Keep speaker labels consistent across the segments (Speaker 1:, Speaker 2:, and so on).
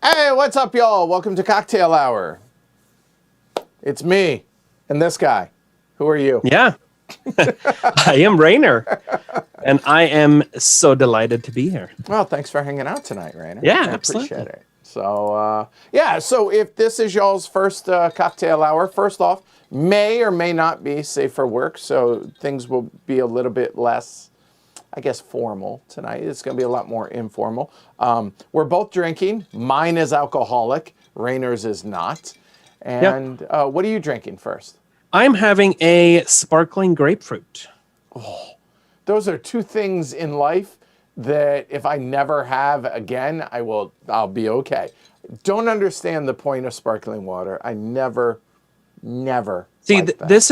Speaker 1: Hey, what's up, y'all? Welcome to Cocktail Hour. It's me and this guy. Who are you?
Speaker 2: Yeah, I am Rainer, and I am so delighted to be here.
Speaker 1: Well, thanks for hanging out tonight, Rainer.
Speaker 2: Yeah,
Speaker 1: I
Speaker 2: absolutely.
Speaker 1: appreciate it. So, so if this is y'all's first Cocktail Hour, first off, may or may not be safe for work, so things will be a little bit less, I guess, formal tonight. It's going to be a lot more informal. We're both drinking. Mine is alcoholic. Rainer's is not.
Speaker 2: Yep.
Speaker 1: And what are you drinking first?
Speaker 2: I'm having a sparkling grapefruit.
Speaker 1: Those are two things in life that if I never have again, I'll be okay. Don't understand the point of sparkling water. I never
Speaker 2: See,
Speaker 1: liked that.
Speaker 2: this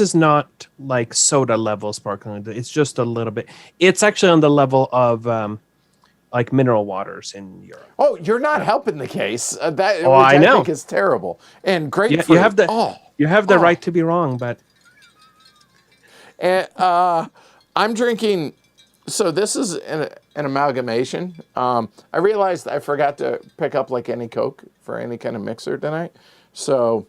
Speaker 2: is not like soda level sparkling. It's just a little bit. It's actually on the level of like mineral waters in Europe.
Speaker 1: Oh, you're not helping the case. Which
Speaker 2: I know.
Speaker 1: think is terrible. And grapefruit.
Speaker 2: You have the right to be wrong, but
Speaker 1: And I'm drinking. So this is an amalgamation. I realized I forgot to pick up like any Coke for any kind of mixer tonight. So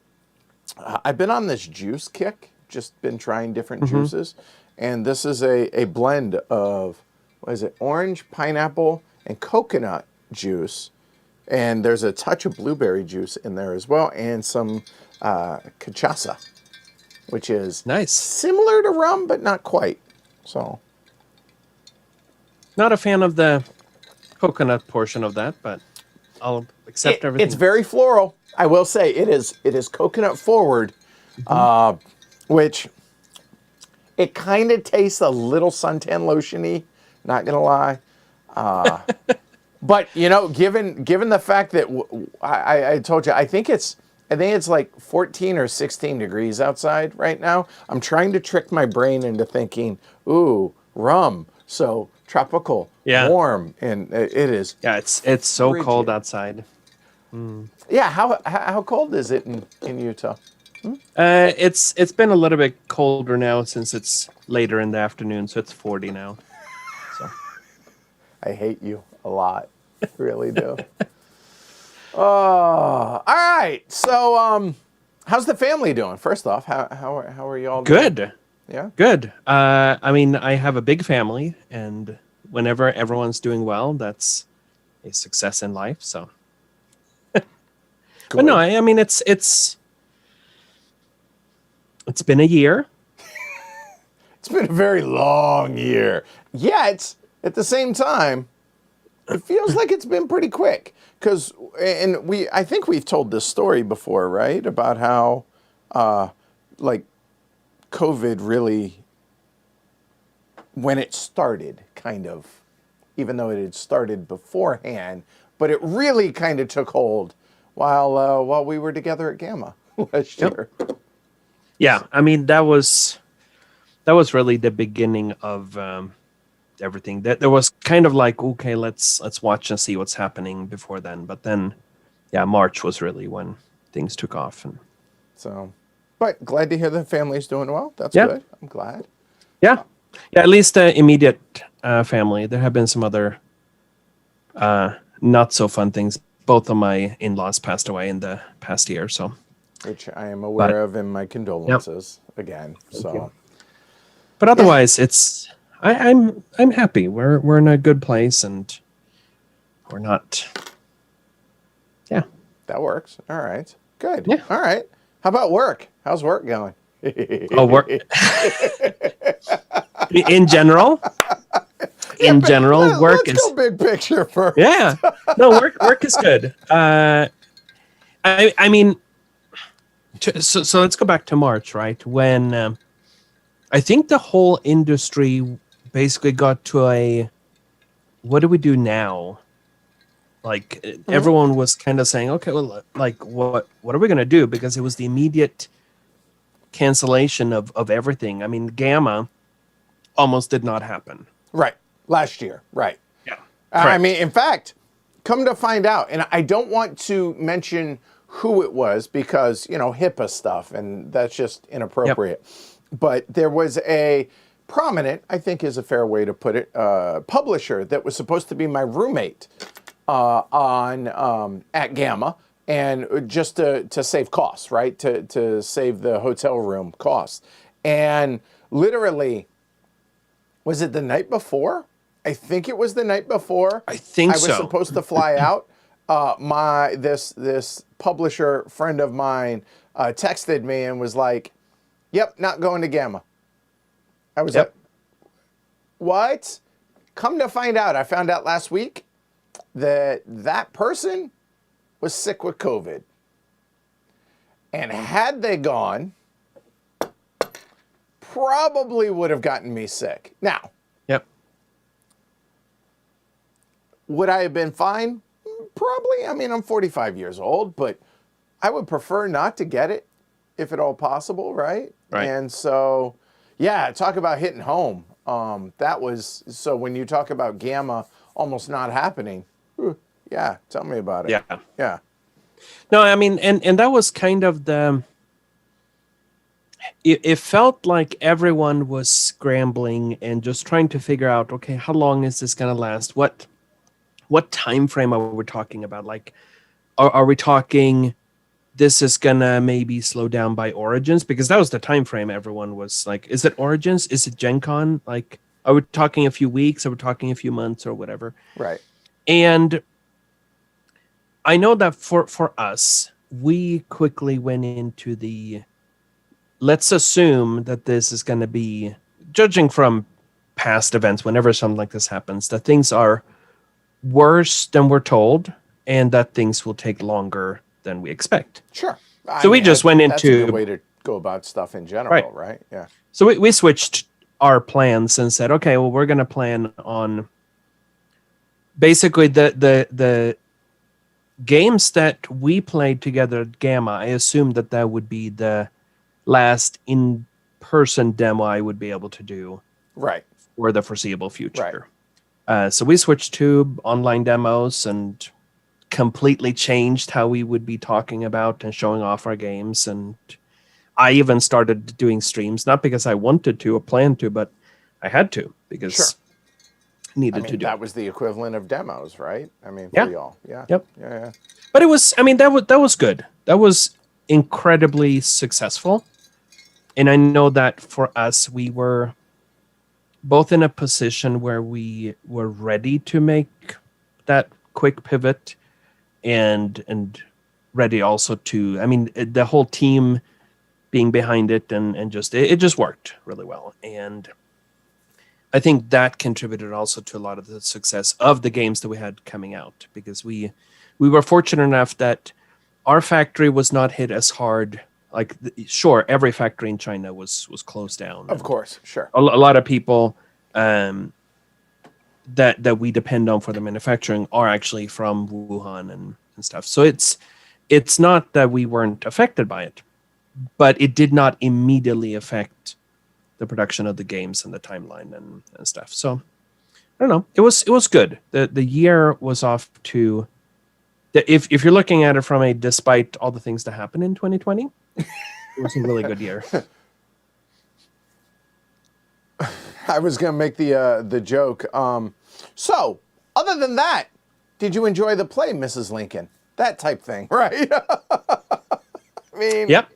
Speaker 1: I've been on this juice kick. Just been trying different juices, and this is a blend of what is it? Orange, pineapple, and coconut juice. And there's a touch of blueberry juice in there as well, and some cachaça, which is
Speaker 2: nice.
Speaker 1: Similar to rum, but not quite. So,
Speaker 2: Not a fan of the coconut portion of that, but I'll accept everything.
Speaker 1: It's very floral. I will say it is coconut forward, which it kind of tastes a little suntan lotion-y, not gonna lie. But given the fact that I told you, I think it's like 14 or 16 degrees outside right now. I'm trying to trick my brain into thinking, ooh, rum. So tropical, warm, and it is.
Speaker 2: Yeah, it's so
Speaker 1: frigid.
Speaker 2: cold outside.
Speaker 1: Yeah, how cold is it in Utah?
Speaker 2: It's been a little bit colder now since it's later in the afternoon, so it's 40 now. So
Speaker 1: I hate you a lot, really do. Oh, all right. So, how's the family doing? First off, how are you all doing?
Speaker 2: Good.
Speaker 1: Yeah.
Speaker 2: Good. I mean, I have a big family, and whenever everyone's doing well, that's a success in life. So, but no, I mean, it's been a year.
Speaker 1: It's been a very long year. Yet, at the same time, it feels like it's been pretty quick. I think we've told this story before, right? About how, like, COVID really, when it started, kind of, even though it had started beforehand, but it really kind of took hold while we were together at Gamma last year.
Speaker 2: Yeah, I mean that was really the beginning of everything. That there was kind of like, okay, let's watch and see what's happening before then. But then, yeah, March was really when things took off. And
Speaker 1: so, but glad to hear the family's doing well. That's good. I'm glad.
Speaker 2: Yeah, at least the immediate family. There have been some other not so fun things. Both of my in-laws passed away in the past year, so
Speaker 1: which I am aware of, and my condolences again. So,
Speaker 2: but otherwise, it's I'm happy. We're in a good place, and we're not. Yeah,
Speaker 1: that works. All right, good.
Speaker 2: Yeah.
Speaker 1: All right. How about work? How's work going?
Speaker 2: Work in general. Work
Speaker 1: let's go big picture first.
Speaker 2: Yeah, no, work is good. I mean, so let's go back to March, right? When I think the whole industry basically got to a, what do we do now? Like everyone was kind of saying, okay, well, like what are we gonna do? Because it was the immediate cancellation of everything. I mean, Gamma almost did not happen.
Speaker 1: Right. Last year. Right.
Speaker 2: Yeah.
Speaker 1: I mean, in fact, come to find out, and I don't want to mention who it was because, HIPAA stuff, and that's just inappropriate. Yep. But there was a prominent, I think is a fair way to put it, publisher that was supposed to be my roommate on at Gamma, and just to save costs, right? To save the hotel room costs. And literally, was it the night before? I think it was the night before.
Speaker 2: I think
Speaker 1: I was
Speaker 2: so.
Speaker 1: supposed to fly out. This publisher friend of mine texted me and was like, "Yep, not going to Gamma." I was like, "What?" Come to find out, I found out last week that person was sick with COVID. And had they gone, probably would have gotten me sick. Now,
Speaker 2: Yep.
Speaker 1: would I have been fine? Probably. I mean, I'm 45 years old, but I would prefer not to get it if at all possible, right?
Speaker 2: Right.
Speaker 1: And so, yeah, talk about hitting home. That was, so when you talk about Gamma almost not happening, yeah, tell me about it.
Speaker 2: Yeah.
Speaker 1: Yeah.
Speaker 2: No, I mean, and that was kind of it felt like everyone was scrambling and just trying to figure out, okay, how long is this going to last? What time frame are we talking about? Like, are we talking this is going to maybe slow down by Origins? Because that was the time frame everyone was like, is it Origins? Is it Gen Con? Like, are we talking a few weeks? Are we talking a few months or whatever?
Speaker 1: Right.
Speaker 2: And I know that for us, we quickly went into the, let's assume that this is going to be, judging from past events, whenever something like this happens, that things are worse than we're told and that things will take longer than we expect.
Speaker 1: Sure.
Speaker 2: So we just went
Speaker 1: that's a
Speaker 2: into,
Speaker 1: good way to go about stuff in general, right? Yeah.
Speaker 2: So we switched our plans and said, okay, well, we're going to plan on basically the games that we played together at Gamma. I assumed that would be the last in-person demo I would be able to do
Speaker 1: Right.
Speaker 2: for the foreseeable future. So we switched to online demos and completely changed how we would be talking about and showing off our games. And I even started doing streams, not because I wanted to or planned to, but I had to because I needed to do
Speaker 1: that
Speaker 2: it.
Speaker 1: was the equivalent of demos, right? I mean,
Speaker 2: Yeah.
Speaker 1: for y'all. Yeah.
Speaker 2: Yep.
Speaker 1: Yeah.
Speaker 2: But it was, I mean, that was good. That was incredibly successful. And I know that for us, we were both in a position where we were ready to make that quick pivot and ready also to, I mean, the whole team being behind it and just, it just worked really well. And I think that contributed also to a lot of the success of the games that we had coming out, because we were fortunate enough that our factory was not hit as hard. Like, sure, every factory in China was closed down.
Speaker 1: Of course, sure.
Speaker 2: A lot of people that we depend on for the manufacturing are actually from Wuhan and stuff. So it's not that we weren't affected by it, but it did not immediately affect the production of the games and the timeline and stuff. So I don't know. It was good. The year was off to, if you're looking at it from a despite all the things that happened in 2020, it was a really good year.
Speaker 1: I was going to make the joke. So, other than that, did you enjoy the play, Mrs. Lincoln? That type thing, right? I mean,
Speaker 2: Yep.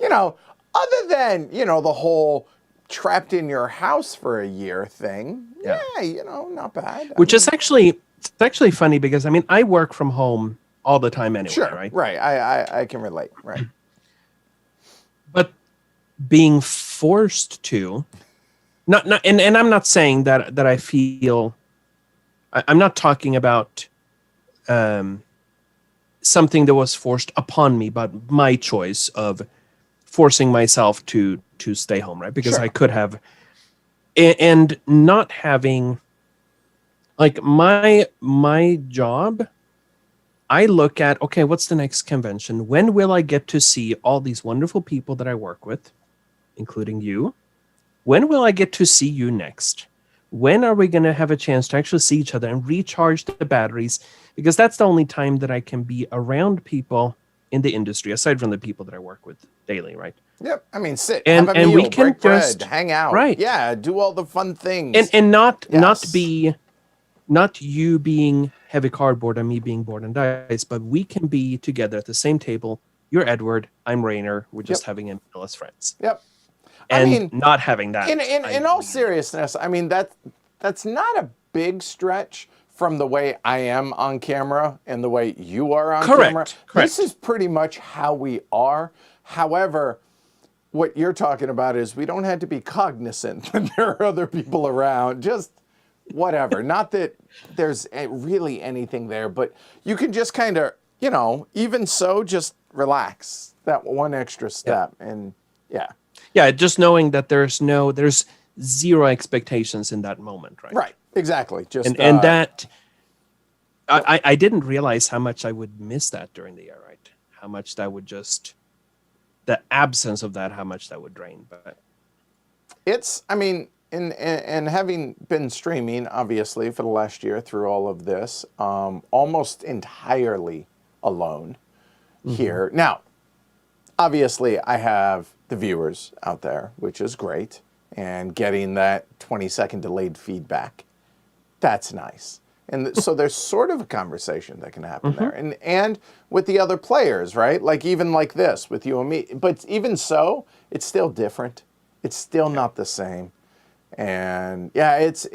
Speaker 1: Other than, the whole trapped in your house for a year thing,
Speaker 2: Yeah.
Speaker 1: not bad.
Speaker 2: Which is actually funny because, I mean, I work from home all the time anyway,
Speaker 1: sure,
Speaker 2: right?
Speaker 1: Right. I can relate, right.
Speaker 2: But being forced to, and I'm not saying that I feel, I'm not talking about something that was forced upon me, but my choice of forcing myself to stay home, right? Because
Speaker 1: Sure.
Speaker 2: I could have, and not having, like, my job, I look at, okay, what's the next convention? When will I get to see all these wonderful people that I work with, including you? When will I get to see you next? When are we going to have a chance to actually see each other and recharge the batteries? Because that's the only time that I can be around people in the industry, aside from the people that I work with daily, right?
Speaker 1: Yep. I mean, sit,
Speaker 2: And-
Speaker 1: have a
Speaker 2: and
Speaker 1: meal,
Speaker 2: we can
Speaker 1: break bread,
Speaker 2: just-
Speaker 1: hang out.
Speaker 2: right.
Speaker 1: Yeah, do all the fun things.
Speaker 2: And not
Speaker 1: Yes.
Speaker 2: be not you being heavy cardboard and me being board and dice, but we can be together at the same table. You're Edward, I'm Rainer. We're just
Speaker 1: Yep.
Speaker 2: having a meal as friends.
Speaker 1: Yep. I
Speaker 2: And
Speaker 1: mean,
Speaker 2: not having that.
Speaker 1: in all seriousness, I mean that's not a big stretch from the way I am on camera and the way you are on camera.
Speaker 2: Correct.
Speaker 1: This is pretty much how we are. However, what you're talking about is we don't have to be cognizant that there are other people around. Just whatever. Not that there's really anything there, but you can just kind of, even so, just relax that one extra step. And yeah.
Speaker 2: Yeah, just knowing that there's zero expectations in that moment, right?
Speaker 1: Right. Exactly. Just
Speaker 2: and that I didn't realize how much I would miss that during the year, right? How much that would just the absence of that, how much that would drain. But
Speaker 1: it's, I mean, and having been streaming obviously for the last year through all of this, almost entirely alone here. Now, obviously, I have the viewers out there, which is great, and getting that 20-second delayed feedback. That's nice. And so there's sort of a conversation that can happen there. And with the other players, right? Like even like this with you and me. But even so, it's still different. It's still not the same. And yeah, it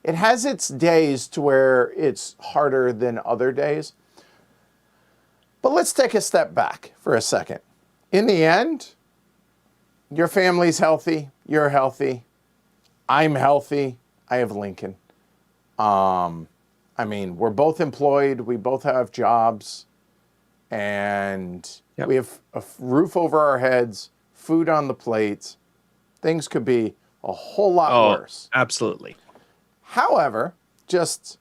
Speaker 1: has its days to where it's harder than other days. But let's take a step back for a second. In the end, your family's healthy, you're healthy, I'm healthy, I have Lincoln. I mean, we're both employed, we both have jobs, and we have a roof over our heads, food on the plates. Things could be a whole lot worse.
Speaker 2: Absolutely.
Speaker 1: However, just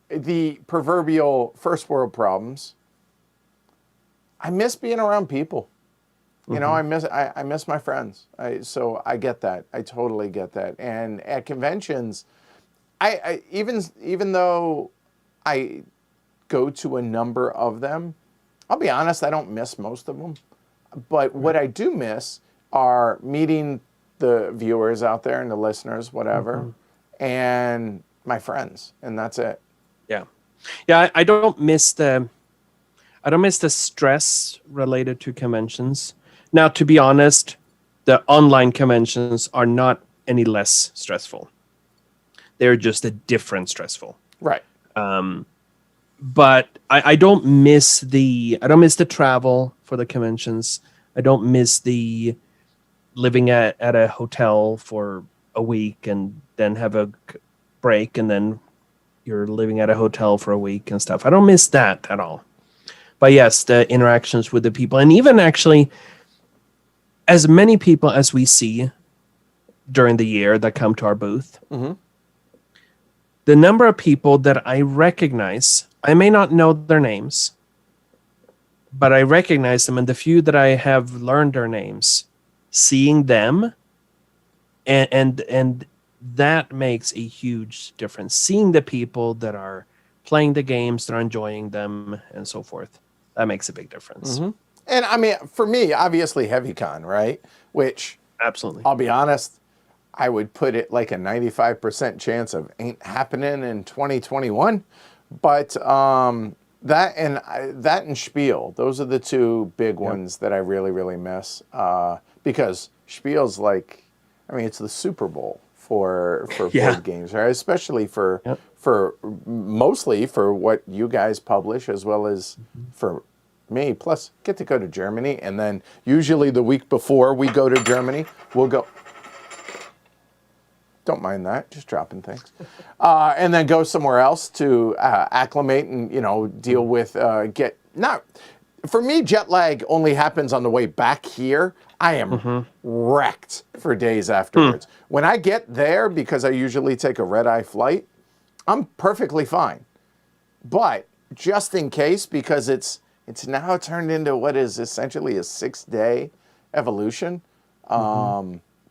Speaker 1: the proverbial first world problems, I miss being around people. You know, I miss my friends. So I get that. I totally get that. And at conventions, I even though I go to a number of them, I'll be honest, I don't miss most of them. But what I do miss are meeting the viewers out there and the listeners, whatever, and my friends, and that's it.
Speaker 2: Yeah. Yeah, I don't miss the stress related to conventions. Now, to be honest, the online conventions are not any less stressful. They're just a different stressful.
Speaker 1: Right.
Speaker 2: But I don't miss the travel for the conventions. I don't miss the living at a hotel for a week and then have a break and then you're living at a hotel for a week and stuff. I don't miss that at all. But yes, the interactions with the people, and even actually as many people as we see during the year that come to our booth, the number of people that I recognize, I may not know their names, but I recognize them, and the few that I have learned their names, seeing them, and that makes a huge difference. Seeing the people that are playing the games, that are enjoying them, and so forth, that makes a big difference.
Speaker 1: And I mean, for me, obviously HeavyCon, right? Which,
Speaker 2: absolutely,
Speaker 1: I'll be honest, I would put it like a 95% chance of ain't happening in 2021. But that and Spiel, those are the two big ones that I really, really miss. Because Spiel's like, I mean, it's the Super Bowl for board games, right? Especially for mostly for what you guys publish as well as for me. Plus, get to go to Germany, and then usually the week before we go to Germany, we'll go. Don't mind that, just dropping things, and then go somewhere else to acclimate and deal with For me, jet lag only happens on the way back here. I am wrecked for days afterwards. When I get there, because I usually take a red-eye flight, I'm perfectly fine. But just in case, because it's now turned into what is essentially a 6-day evolution,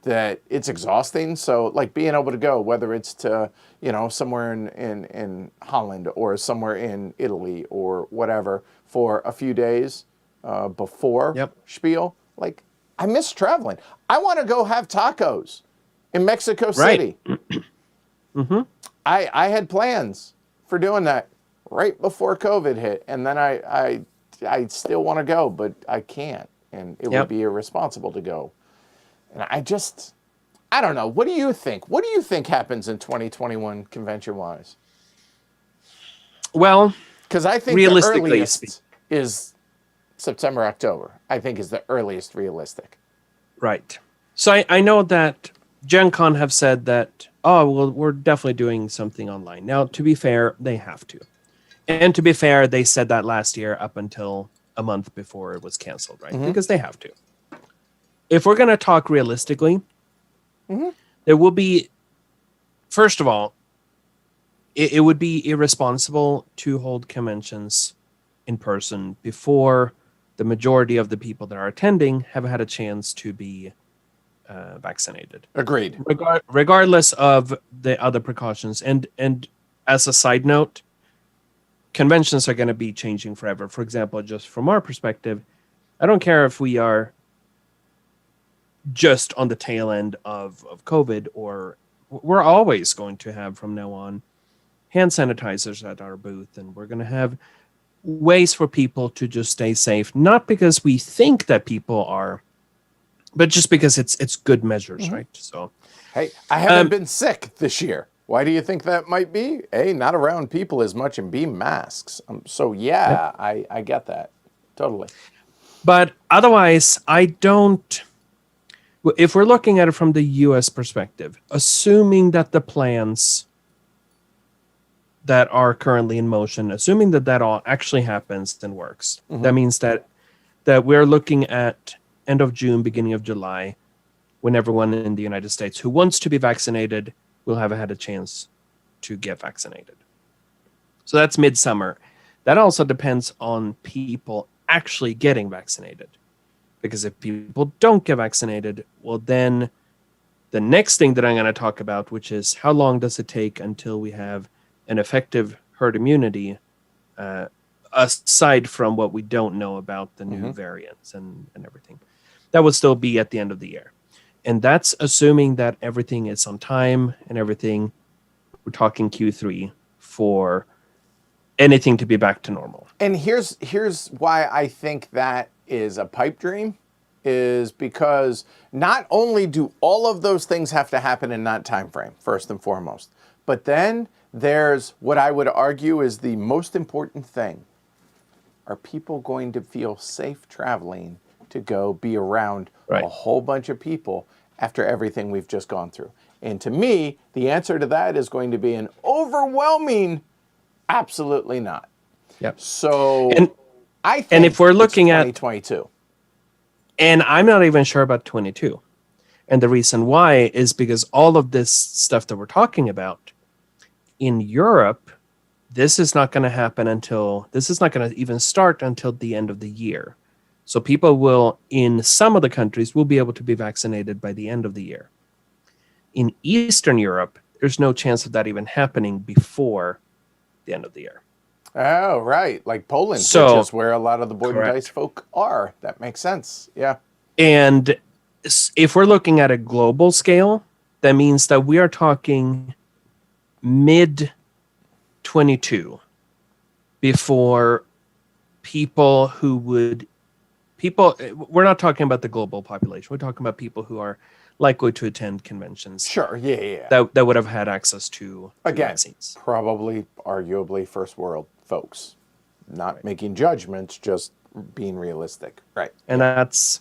Speaker 1: that it's exhausting. So like being able to go, whether it's to, somewhere in Holland or somewhere in Italy or whatever for a few days before Spiel, like I miss traveling. I want to go have tacos in Mexico City.
Speaker 2: Mm-hmm.
Speaker 1: I had plans for doing that right before COVID hit, and then I still want to go, but I can't, and it would
Speaker 2: Yep.
Speaker 1: be irresponsible to go. And I don't know. What do you think? What do you think happens in 2021 convention-wise?
Speaker 2: Well,
Speaker 1: Because I think the
Speaker 2: realistically speaking,
Speaker 1: earliest is September, October. I think is the earliest realistic.
Speaker 2: right. So I know that Gen Con have said that, oh, well, we're definitely doing something online. Now, to be fair, they have to. And to be fair, they said that last year up until a month before it was canceled, right? Because they have to. If we're going to talk realistically, there will be, first of all, it would be irresponsible to hold conventions in person before the majority of the people that are attending have had a chance to be vaccinated.
Speaker 1: Agreed.
Speaker 2: Regardless of the other precautions. And as a side note, conventions are going to be changing forever. For example, just from our perspective, I don't care if we are just on the tail end of COVID, or we're always going to have from now on hand sanitizers at our booth, and we're going to have ways for people to just stay safe, not because we think that people are, but just because it's good measures, right? So,
Speaker 1: hey, I haven't been sick this year. Why do you think that might be? A, not around people as much, and B, masks. So yeah, yep. I get that totally.
Speaker 2: But otherwise, I don't. If we're looking at it from the U.S. perspective, assuming that the plans that are currently in motion, assuming that that all actually happens and works, that means that we're looking at end of June, beginning of July, when everyone in the United States who wants to be vaccinated will have had a chance to get vaccinated. So that's midsummer. That also depends on people actually getting vaccinated. Because if people don't get vaccinated, well, then the next thing that I'm going to talk about, which is how long does it take until we have an effective herd immunity, aside from what we don't know about the new variants and everything. That will still be at the end of the year. And that's assuming that everything is on time and everything. We're talking Q3 for anything to be back to normal.
Speaker 1: And here's why I think that is a pipe dream, is because not only do all of those things have to happen in that time frame, first and foremost, but then there's what I would argue is the most important thing. Are people going to feel safe traveling to go be around a whole bunch of people after everything we've just gone through? And to me, the answer to that is going to be an overwhelming absolutely not.
Speaker 2: Yep.
Speaker 1: So I think,
Speaker 2: and if we're looking at
Speaker 1: 2022,
Speaker 2: and I'm not even sure about 22, and the reason why is because all of this stuff that we're talking about in Europe, this is not going to happen this is not going to even start until the end of the year. So people will, in some of the countries, will be able to be vaccinated by the end of the year. In Eastern Europe, there's no chance of that even happening before the end of the year.
Speaker 1: Oh, right. Like Poland, which is where a lot of the board and dice folk are. That makes sense. Yeah.
Speaker 2: And if we're looking at a global scale, that means that we are talking mid 22 before we're not talking about the global population. We're talking about people who are likely to attend conventions.
Speaker 1: Sure. Yeah.
Speaker 2: That would have had access to vaccines.
Speaker 1: Probably, arguably, first world folks. Not making judgments, just being realistic. Right.
Speaker 2: And that's,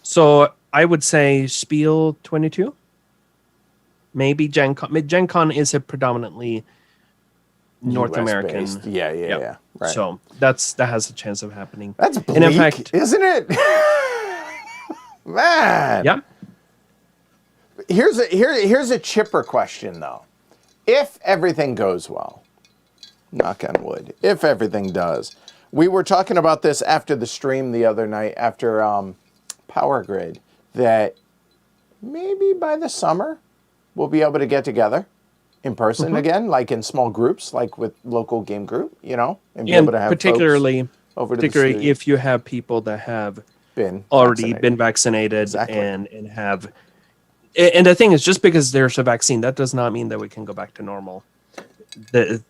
Speaker 2: so I would say Spiel 22. Maybe Gen Con. Gen Con is a predominantly North American.
Speaker 1: Based. Yeah. Right.
Speaker 2: So that has a chance of happening.
Speaker 1: That's bleak,
Speaker 2: and in fact,
Speaker 1: isn't it? Man.
Speaker 2: Yeah.
Speaker 1: Here's a chipper question though. If everything goes well, knock on wood, if everything does. We were talking about this after the stream the other night, after Power Grid, that maybe by the summer we'll be able to get together in person again, like in small groups, like with local game group, and be able to have
Speaker 2: particularly
Speaker 1: over to
Speaker 2: particularly if you have people that have already been vaccinated and have And the thing is, just because there's a vaccine, that does not mean that we can go back to normal. The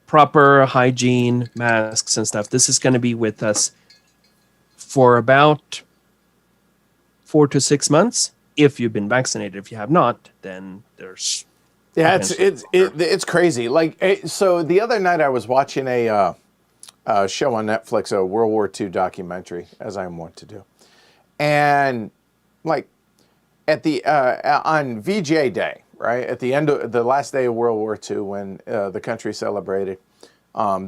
Speaker 2: proper hygiene, masks, and stuff. This is going to be with us for about 4 to 6 months. If you've been vaccinated, if you have not, then there's
Speaker 1: Yeah, it's crazy. Like, so the other night I was watching a show on Netflix, a World War II documentary, as I am wont to do, and like at the on VJ Day, right at the end of the last day of World War II, when the country celebrated,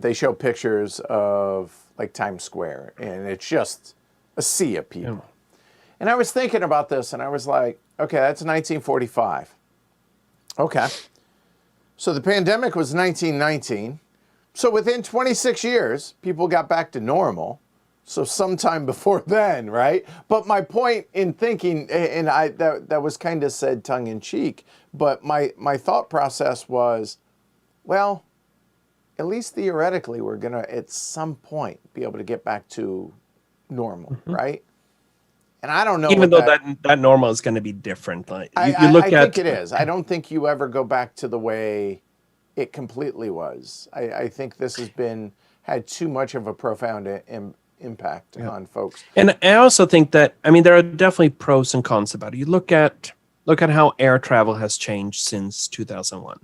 Speaker 1: they show pictures of like Times Square, and it's just a sea of people.
Speaker 2: Yeah.
Speaker 1: And I was thinking about this, and I was like, okay, that's 1945. Okay. So the pandemic was 1919. So within 26 years, people got back to normal. So sometime before then, right? But my point in thinking, and that was kind of said tongue in cheek, but my thought process was, well, at least theoretically, we're going to at some point be able to get back to normal, right? And I don't know.
Speaker 2: Even though that normal is going to be different. Like you look
Speaker 1: I
Speaker 2: at,
Speaker 1: think it is. I don't think you ever go back to the way it completely was. I think this has had too much of a profound impact on folks.
Speaker 2: and I also think that, I mean, there are definitely pros and cons about it. You look at how air travel has changed since 2001.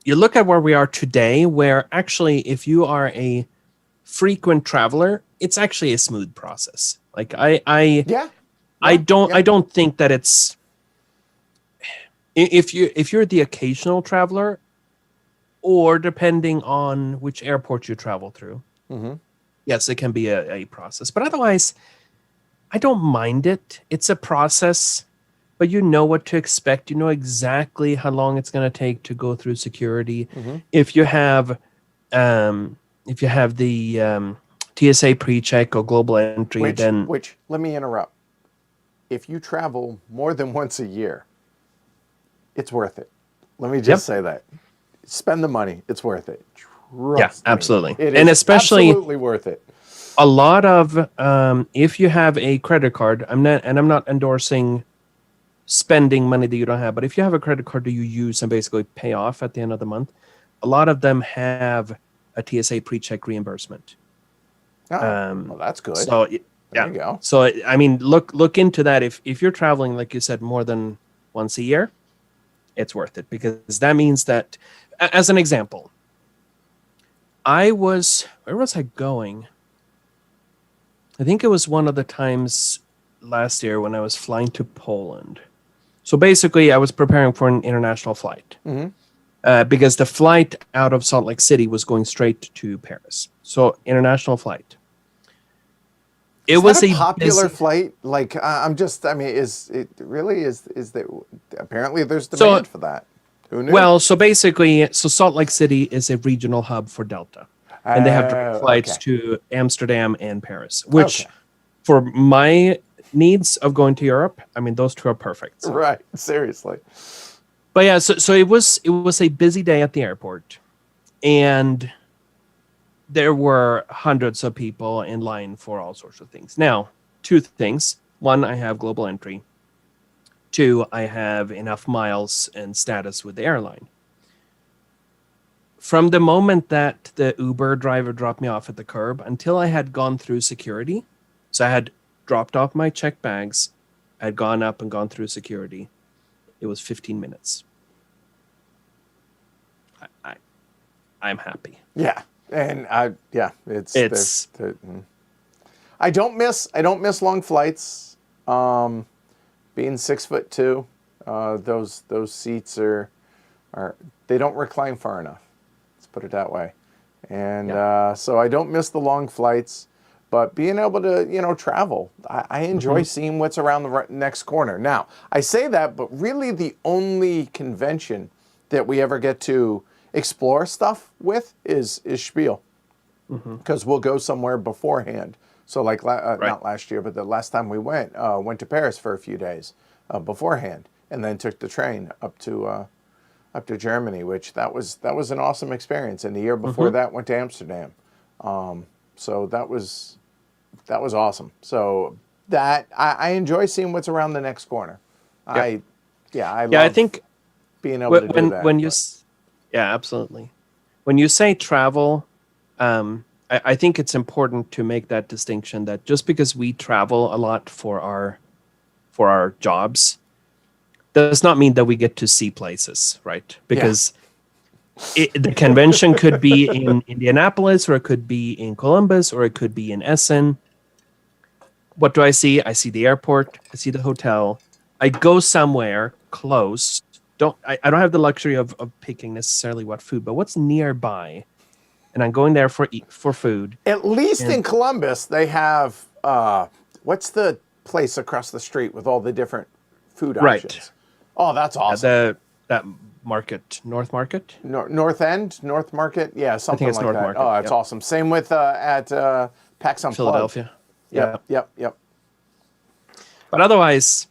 Speaker 2: You look at where we are today, where actually, if you are a frequent traveler, it's actually a smooth process. Like I don't think that it's, if you're the occasional traveler, or depending on which airport you travel through, yes, it can be a process. But otherwise, I don't mind it. It's a process, but you know what to expect. You know exactly how long it's going to take to go through security. If you have the TSA pre-check or global entry,
Speaker 1: which let me interrupt. If you travel more than once a year, it's worth it. Let me just say that. Spend the money. It's worth it. Trust me.
Speaker 2: Absolutely.
Speaker 1: It is
Speaker 2: And especially
Speaker 1: absolutely worth it.
Speaker 2: a lot of if you have a credit card, I'm not endorsing spending money that you don't have, but if you have a credit card that you use and basically pay off at the end of the month, a lot of them have a TSA pre-check reimbursement.
Speaker 1: Well, that's good.
Speaker 2: So
Speaker 1: there you go.
Speaker 2: So I mean, look into that. If you're traveling, like you said, more than once a year, it's worth it, because that means that, as an example, where was I going? I think it was one of the times last year when I was flying to Poland. So basically, I was preparing for an international flight because the flight out of Salt Lake City was going straight to Paris. So international flight. It was
Speaker 1: a popular flight. Like is it really is that apparently there's demand for that. Who knew?
Speaker 2: Well, so basically, Salt Lake City is a regional hub for Delta, and they have direct flights to Amsterdam and Paris, which for my needs of going to Europe, I mean, those two are perfect. So.
Speaker 1: Right, seriously.
Speaker 2: But yeah, so it was a busy day at the airport, and there were hundreds of people in line for all sorts of things. Now, two things. One, I have global entry. Two, I have enough miles and status with the airline. From the moment that the Uber driver dropped me off at the curb until I had gone through security, so I had dropped off my checked bags, I had gone up and gone through security, it was 15 minutes. I'm happy.
Speaker 1: Yeah. And I don't miss long flights. Being 6'2", those seats are they don't recline far enough. Let's put it that way. And so I don't miss the long flights, but being able to travel, I enjoy seeing what's around the next corner. Now I say that, but really the only convention that we ever get to explore stuff with is Spiel, because we'll go somewhere beforehand. So like not last year, but the last time we went to Paris for a few days beforehand, and then took the train up to Germany, which that was an awesome experience. And the year before that, went to Amsterdam. So that was awesome. So that. I enjoy seeing what's around the next corner.
Speaker 2: Yep.
Speaker 1: I
Speaker 2: I
Speaker 1: love
Speaker 2: think
Speaker 1: being able to do that.
Speaker 2: when you
Speaker 1: but-
Speaker 2: yeah, absolutely. When you say travel, I think it's important to make that distinction that just because we travel a lot for our jobs does not mean that we get to see places, right? Because the convention could be in Indianapolis, or it could be in Columbus, or it could be in Essen. What do I see? I see the airport. I see the hotel. I go somewhere close. I don't have the luxury of picking necessarily what food, but what's nearby, and I'm going there for food.
Speaker 1: At least in Columbus, they have what's the place across the street with all the different food
Speaker 2: Right.
Speaker 1: options? Oh, that's awesome.
Speaker 2: That market, North Market.
Speaker 1: North End, North Market, yeah, something
Speaker 2: it's
Speaker 1: like
Speaker 2: North
Speaker 1: that.
Speaker 2: Market,
Speaker 1: Oh, it's
Speaker 2: yep.
Speaker 1: awesome. Same with at PAX Unplugged.
Speaker 2: Philadelphia.
Speaker 1: Yep.
Speaker 2: But otherwise,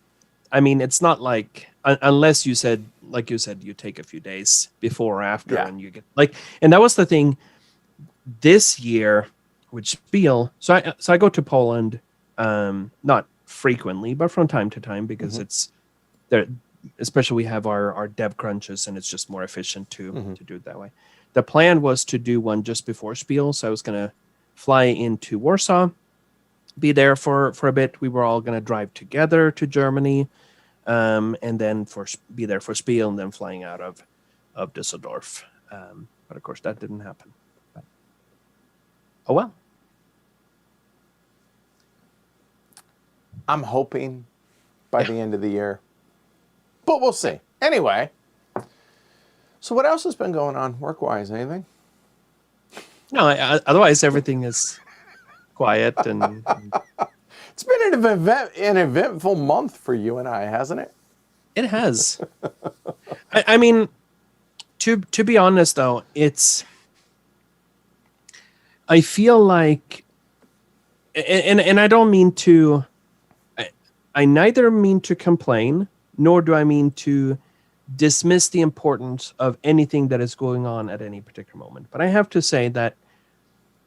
Speaker 2: I mean, it's not like unless you said, like you said, you take a few days before or after,
Speaker 1: Yeah.
Speaker 2: and you get and that was the thing this year with Spiel. So I go to Poland, not frequently, but from time to time because it's there. Especially we have our dev crunches, and it's just more efficient to do it that way. The plan was to do one just before Spiel, so I was gonna fly into Warsaw, be there for a bit. We were all gonna drive together to Germany, and then be there for Spiel, and then flying out of Düsseldorf. But of course, that didn't happen. But, oh well.
Speaker 1: I'm hoping by the end of the year, but we'll see. Anyway, so what else has been going on work-wise? Anything?
Speaker 2: No, otherwise everything is quiet and
Speaker 1: It's been an eventful month for you and I, hasn't it?
Speaker 2: it has. I mean, to be honest though, I feel like, and I don't mean to. I neither mean to complain, nor do I mean to dismiss the importance of anything that is going on at any particular moment. But I have to say that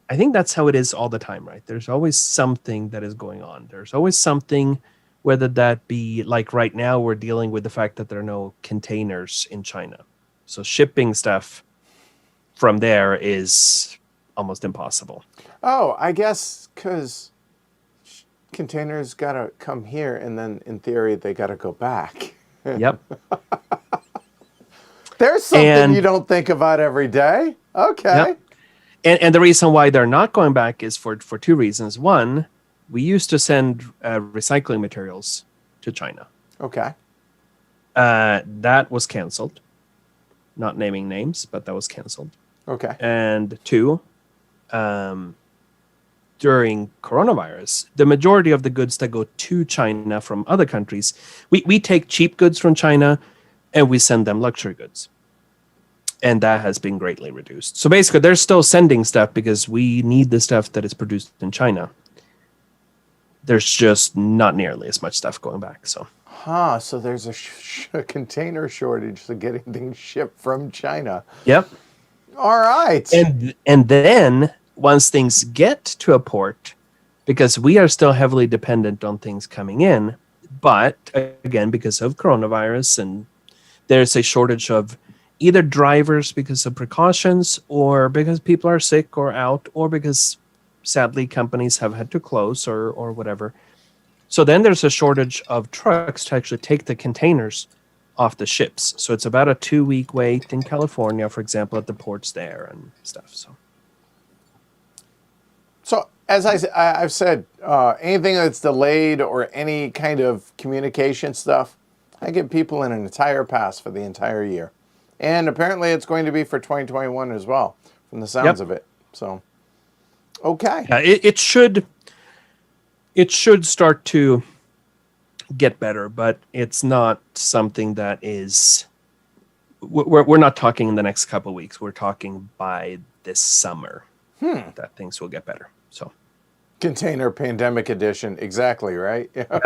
Speaker 2: I think that's how it is all the time, right? There's always something that is going on. There's always something, whether that be like right now, we're dealing with the fact that there are no containers in China. So shipping stuff from there is almost impossible.
Speaker 1: Oh, I guess because containers got to come here, and then in theory, they got to go back.
Speaker 2: Yep.
Speaker 1: There's something you don't think about every day. Okay.
Speaker 2: Yep. And the reason why they're not going back is for two reasons. One, we used to send recycling materials to China.
Speaker 1: Okay.
Speaker 2: That was canceled. Not naming names, but that was canceled.
Speaker 1: Okay.
Speaker 2: And two, during coronavirus, the majority of the goods that go to China from other countries, we take cheap goods from China and we send them luxury goods. And that has been greatly reduced. So basically, they're still sending stuff because we need the stuff that is produced in China. There's just not nearly as much stuff going back. So
Speaker 1: So there's a container shortage for getting things shipped from China.
Speaker 2: Yep.
Speaker 1: All right.
Speaker 2: And then once things get to a port, because we are still heavily dependent on things coming in, but again, because of coronavirus, and there's a shortage of either drivers because of precautions, or because people are sick or out, or because sadly companies have had to close or whatever. So then there's a shortage of trucks to actually take the containers off the ships. So it's about a 2-week wait in California, for example, at the ports there and stuff.
Speaker 1: So as I've said, anything that's delayed or any kind of communication stuff, I give people an entire pass for the entire year. And apparently it's going to be for 2021 as well, from the sounds of it. So, okay.
Speaker 2: Yeah, it should start to get better, but it's not something that is. We're not talking in the next couple of weeks. We're talking by this summer that things will get better. So,
Speaker 1: Container Pandemic Edition, exactly right. Yeah.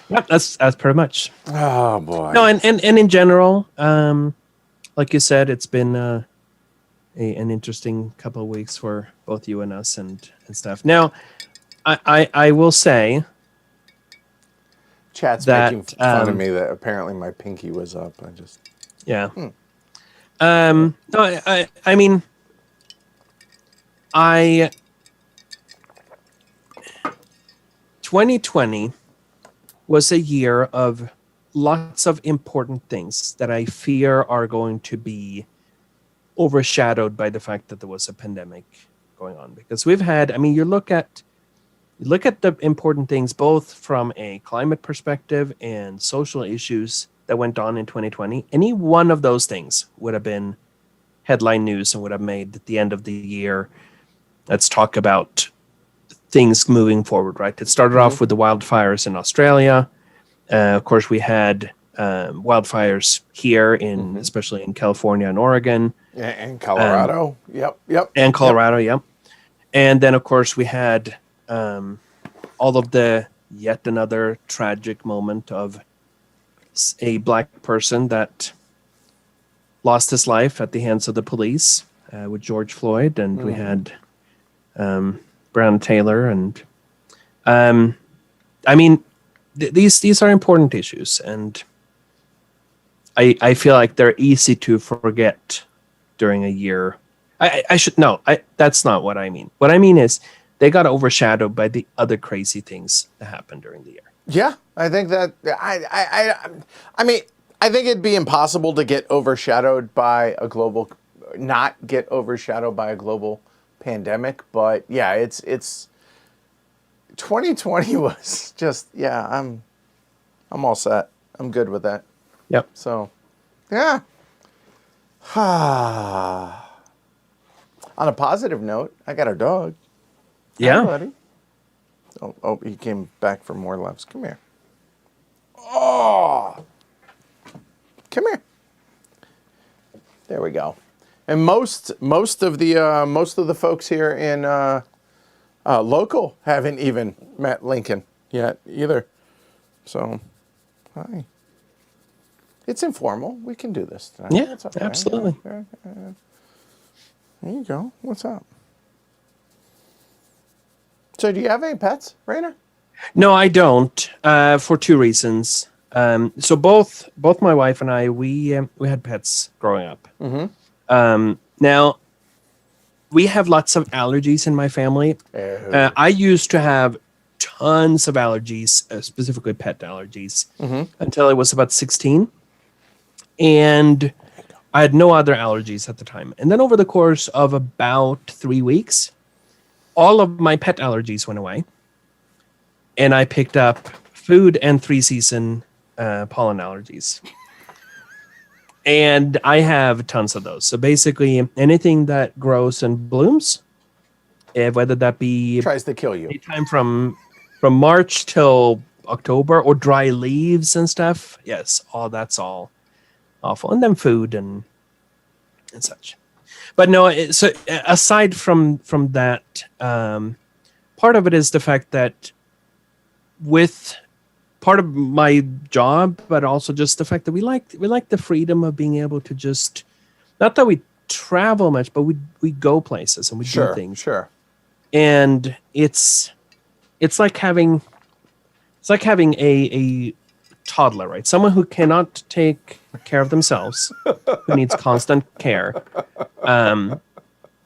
Speaker 2: Yep, that's pretty much.
Speaker 1: Oh boy.
Speaker 2: No, and in general, like you said, it's been an interesting couple of weeks for both you and us and stuff. Now, I will say
Speaker 1: Chat's
Speaker 2: that
Speaker 1: making fun of me that apparently my pinky was up. I just
Speaker 2: yeah. No, I mean, I 2020 was a year of lots of important things that I fear are going to be overshadowed by the fact that there was a pandemic going on. Because we've had, I mean, you look at the important things both from a climate perspective and social issues that went on in 2020. Any one of those things would have been headline news and would have made at the end of the year. Let's talk about things moving forward, right? It started off with the wildfires in Australia. Of course, we had wildfires here, especially in California and Oregon.
Speaker 1: and Colorado. Yep.
Speaker 2: And Colorado, yep. And then, of course, we had all of the yet another tragic moment of a black person that lost his life at the hands of the police with George Floyd, and we had Brown Taylor, and I mean, these are important issues, and I feel like they're easy to forget during a year. I should no, that's not what I mean. What I mean is they got overshadowed by the other crazy things that happened during the year.
Speaker 1: Yeah, I think that I mean, I think it'd be impossible to get overshadowed by a global, not get overshadowed by a global pandemic. But yeah, it's 2020 was just I'm all set. I'm good with that.
Speaker 2: Yep.
Speaker 1: So yeah. On a positive note, I got our dog.
Speaker 2: Yeah.
Speaker 1: Hi, buddy. Oh, he came back for more loves. Come here. Oh, come here. There we go. And most of the folks here in local haven't even met Lincoln yet either. So, hi. It's informal. We can do this tonight.
Speaker 2: Yeah,
Speaker 1: It's okay.
Speaker 2: absolutely.
Speaker 1: There you go. What's up? So, do you have any pets, Rainer?
Speaker 2: No, I don't. For two reasons. So both my wife and I, we had pets growing up. Now, we have lots of allergies in my family. I used to have tons of allergies, specifically pet allergies, until I was about 16, and I had no other allergies at the time. And then over the course of about 3 weeks, all of my pet allergies went away, and I picked up food and 3-season pollen allergies. And I have tons of those. So basically, anything that grows and blooms, whether that be
Speaker 1: Tries to kill you.
Speaker 2: anytime from March till October, or dry leaves and stuff, yes, that's all awful. And then food and such. But no, so aside from that, part of it is the fact that with part of my job, but also just the fact that we like the freedom of being able to just, not that we travel much, but we go places and we do things.
Speaker 1: Sure.
Speaker 2: And it's like having a toddler, right? Someone who cannot take care of themselves, who needs constant care.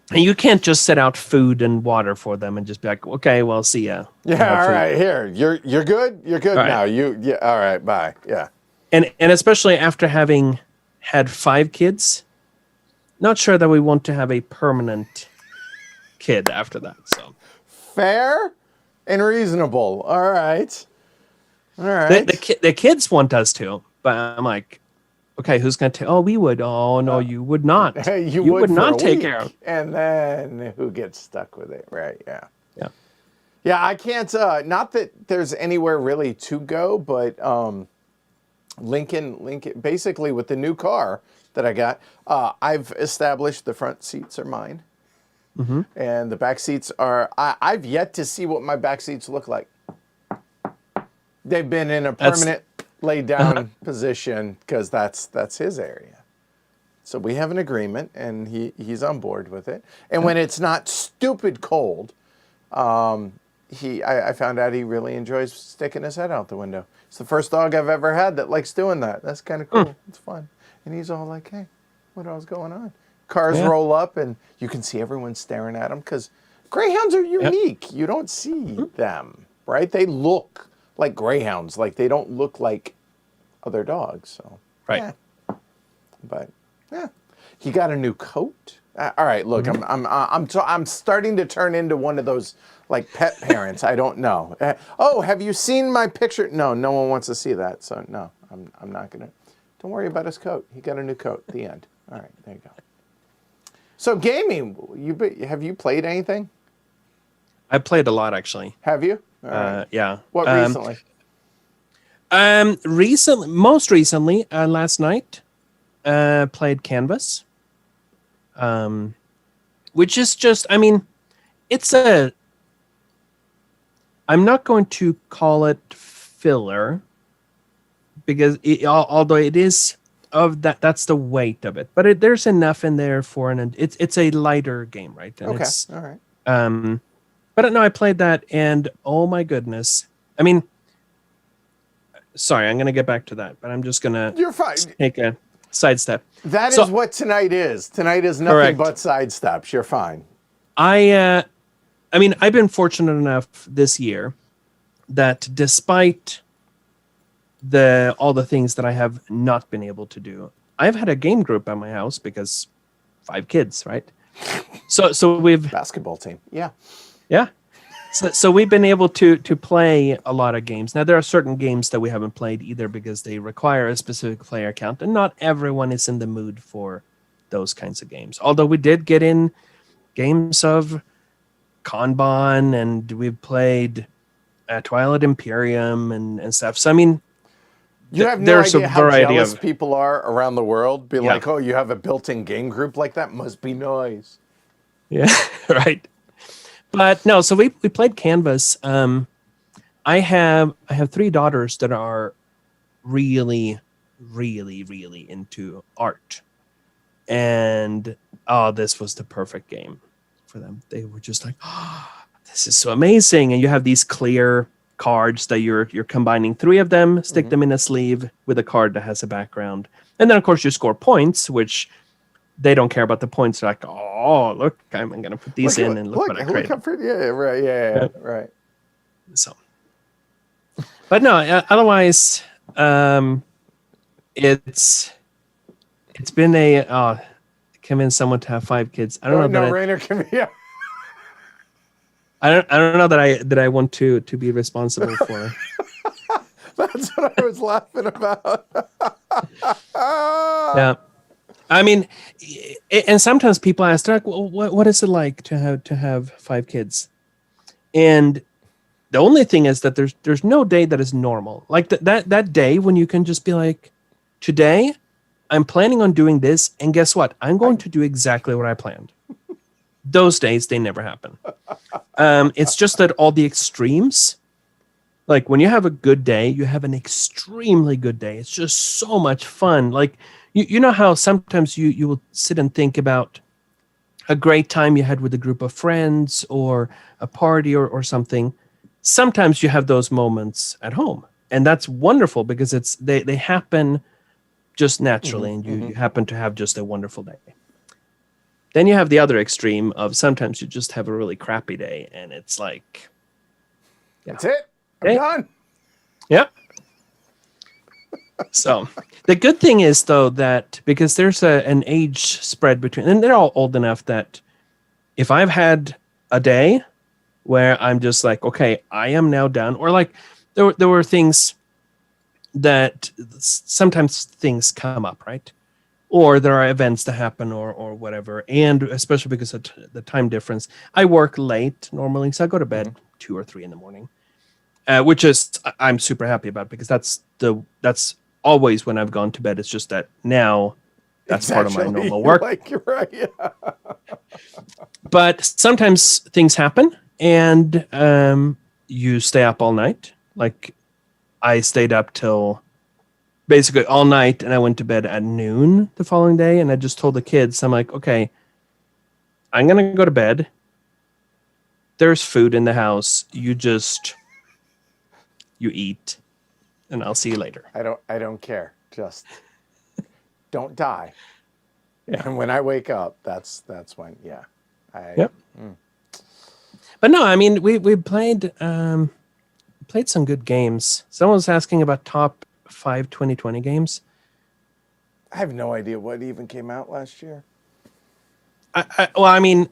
Speaker 2: And you can't just set out food and water for them and just be like, okay, well, see ya.
Speaker 1: Yeah, all right, here. You're good? You're good
Speaker 2: right.
Speaker 1: now. All right, bye. Yeah.
Speaker 2: And especially after having had 5 kids, not sure that we want to have a permanent kid after that. So
Speaker 1: Fair and reasonable. All right.
Speaker 2: The kids want us to, but I'm like, okay, who's going to take? Oh, we would. Oh, no, you would not.
Speaker 1: You
Speaker 2: would not take
Speaker 1: week,
Speaker 2: care of.
Speaker 1: And then who gets stuck with it, right? Yeah.
Speaker 2: Yeah.
Speaker 1: Yeah, I can't, not that there's anywhere really to go, but Lincoln, basically with the new car that I got, I've established the front seats are mine. And the back seats are, I've yet to see what my back seats look like. They've been in a permanent laid down position because that's his area. So we have an agreement, and he's on board with it. And when it's not stupid cold, I found out he really enjoys sticking his head out the window. It's the first dog I've ever had that likes doing that. That's kind of cool. It's fun. And he's all like, hey, what else going on? Cars roll up and you can see everyone staring at him because greyhounds are unique. You don't see them, right? They look like greyhounds. Like they don't look like other dogs. So,
Speaker 2: Right.
Speaker 1: But, he got a new coat. All right, look, I'm starting to turn into one of those like pet parents. I don't know. Oh, have you seen my picture? No, no one wants to see that. So no, I'm not gonna. Don't worry about his coat. He got a new coat. The end. All right, there you go. So gaming, have you played anything?
Speaker 2: I played a lot actually.
Speaker 1: Have you? All right.
Speaker 2: Yeah.
Speaker 1: What recently?
Speaker 2: Most recently, last night, played Canvas. Which is just, I mean, I'm not going to call it filler because although it is that's the weight of it, but there's enough in there for it's a lighter game, right? And
Speaker 1: okay, all right.
Speaker 2: But no, I played that and oh my goodness. I mean, sorry, I'm going to get back to that, but I'm just going to
Speaker 1: You're fine.
Speaker 2: take a sidestep.
Speaker 1: That is what tonight is. Tonight is nothing but sidesteps. You're fine.
Speaker 2: I mean, I've been fortunate enough this year that despite all the things that I have not been able to do, I've had a game group at my house because 5 kids, right? So we've
Speaker 1: basketball team. Yeah.
Speaker 2: So we've been able to play a lot of games. Now there are certain games that we haven't played either because they require a specific player count, and not everyone is in the mood for those kinds of games. Although we did get in games of Kanban, and we've played Twilight Imperium and stuff. So I mean,
Speaker 1: you have no idea how jealous people are around the world. Be like, oh, you have a built-in game group like that? Must be nice.
Speaker 2: Yeah, right. But no, so we played Canvas. I have 3 daughters that are really, really, really into art. And this was the perfect game for them. They were just like, oh, this is so amazing. And you have these clear cards that you're combining 3 of them, stick them in a sleeve with a card that has a background. And then of course you score points, which they don't care about the points. They're like, oh, look, I'm going to put these in and look what I created.
Speaker 1: Right.
Speaker 2: So, but no, otherwise, it's been a convince someone to have 5 kids. I don't know.
Speaker 1: Rainer can be. Yeah.
Speaker 2: I don't know that I want to be responsible for.
Speaker 1: That's what I was laughing about.
Speaker 2: Yeah. I mean, and sometimes people ask, they're like, well, what is it like to have 5 kids? And the only thing is that there's no day that is normal. Like that day when you can just be like, today I'm planning on doing this, and guess what? I'm going to do exactly what I planned. Those days, they never happen. It's just that all the extremes, like when you have a good day, you have an extremely good day. It's just so much fun. Like, you know how sometimes you will sit and think about a great time you had with a group of friends or a party or something. Sometimes you have those moments at home, and that's wonderful because they happen just naturally, and you happen to have just a wonderful day. Then you have the other extreme of sometimes you just have a really crappy day, and it's like,
Speaker 1: that's it. I'm done.
Speaker 2: Yep. So the good thing is, though, that because there's an age spread between, and they're all old enough that if I've had a day where I'm just like, okay, I am now done, or like there were things that sometimes things come up, right? Or there are events that happen or whatever. And especially because of the time difference, I work late normally. So I go to bed 2 or 3 in the morning, which is I'm super happy about because that's always when I've gone to bed. It's just that now that's part of my normal work.
Speaker 1: Like you're right. Yeah.
Speaker 2: But sometimes things happen and you stay up all night. Like I stayed up till basically all night, and I went to bed at noon the following day, and I just told the kids, I'm like, okay, I'm going to go to bed. there's food in the house. You eat, and I'll see you later.
Speaker 1: I don't care. Just don't die.
Speaker 2: Yeah.
Speaker 1: And when I wake up, that's when, yeah.
Speaker 2: Yep. But no, I mean, we played some good games. Someone was asking about top 5 2020 games.
Speaker 1: I have no idea what even came out last year.
Speaker 2: I mean,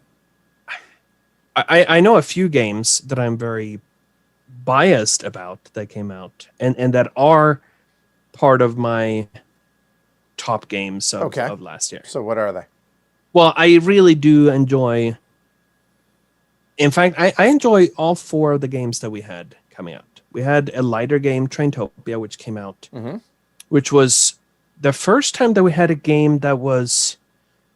Speaker 2: I know a few games that I'm very biased about that came out and that are part of my top games of last year.
Speaker 1: So what are they?
Speaker 2: Well, I really do enjoy. In fact, I enjoy all 4 of the games that we had coming out. We had a lighter game, Traintopia, which came out, which was the first time that we had a game that was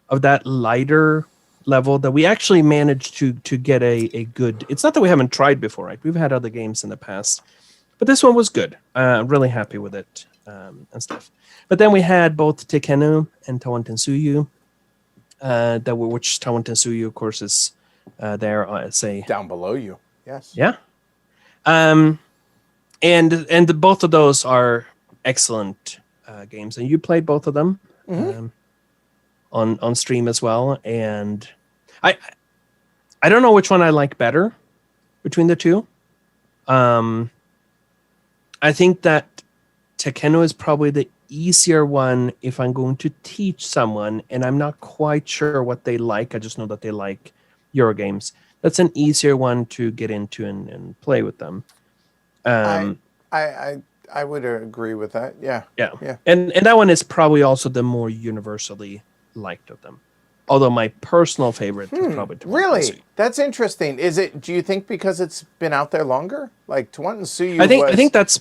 Speaker 2: of that lighter level that we actually managed to get a good. It's not that we haven't tried before, right? We've had other games in the past, but this one was good. I'm really happy with it and stuff. But then we had both Tekkenu and Tawan Tensūyu, which Tawan Tensūyu, of course, is there as a
Speaker 1: down below you. Yes.
Speaker 2: Yeah. And both of those are excellent games, and you played both of them on stream as well. And I don't know which one I like better between the two. I think that Tekkenu is probably the easier one if I'm going to teach someone, and I'm not quite sure what they like. I just know that they like Euro games. That's an easier one to get into and play with them.
Speaker 1: I would agree with that. Yeah.
Speaker 2: And that one is probably also the more universally liked of them. Although my personal favorite is probably Tawan
Speaker 1: really?
Speaker 2: Tensūyu.
Speaker 1: That's interesting. Do you think because it's been out there longer? Like Tawan Tensūyu
Speaker 2: I think that's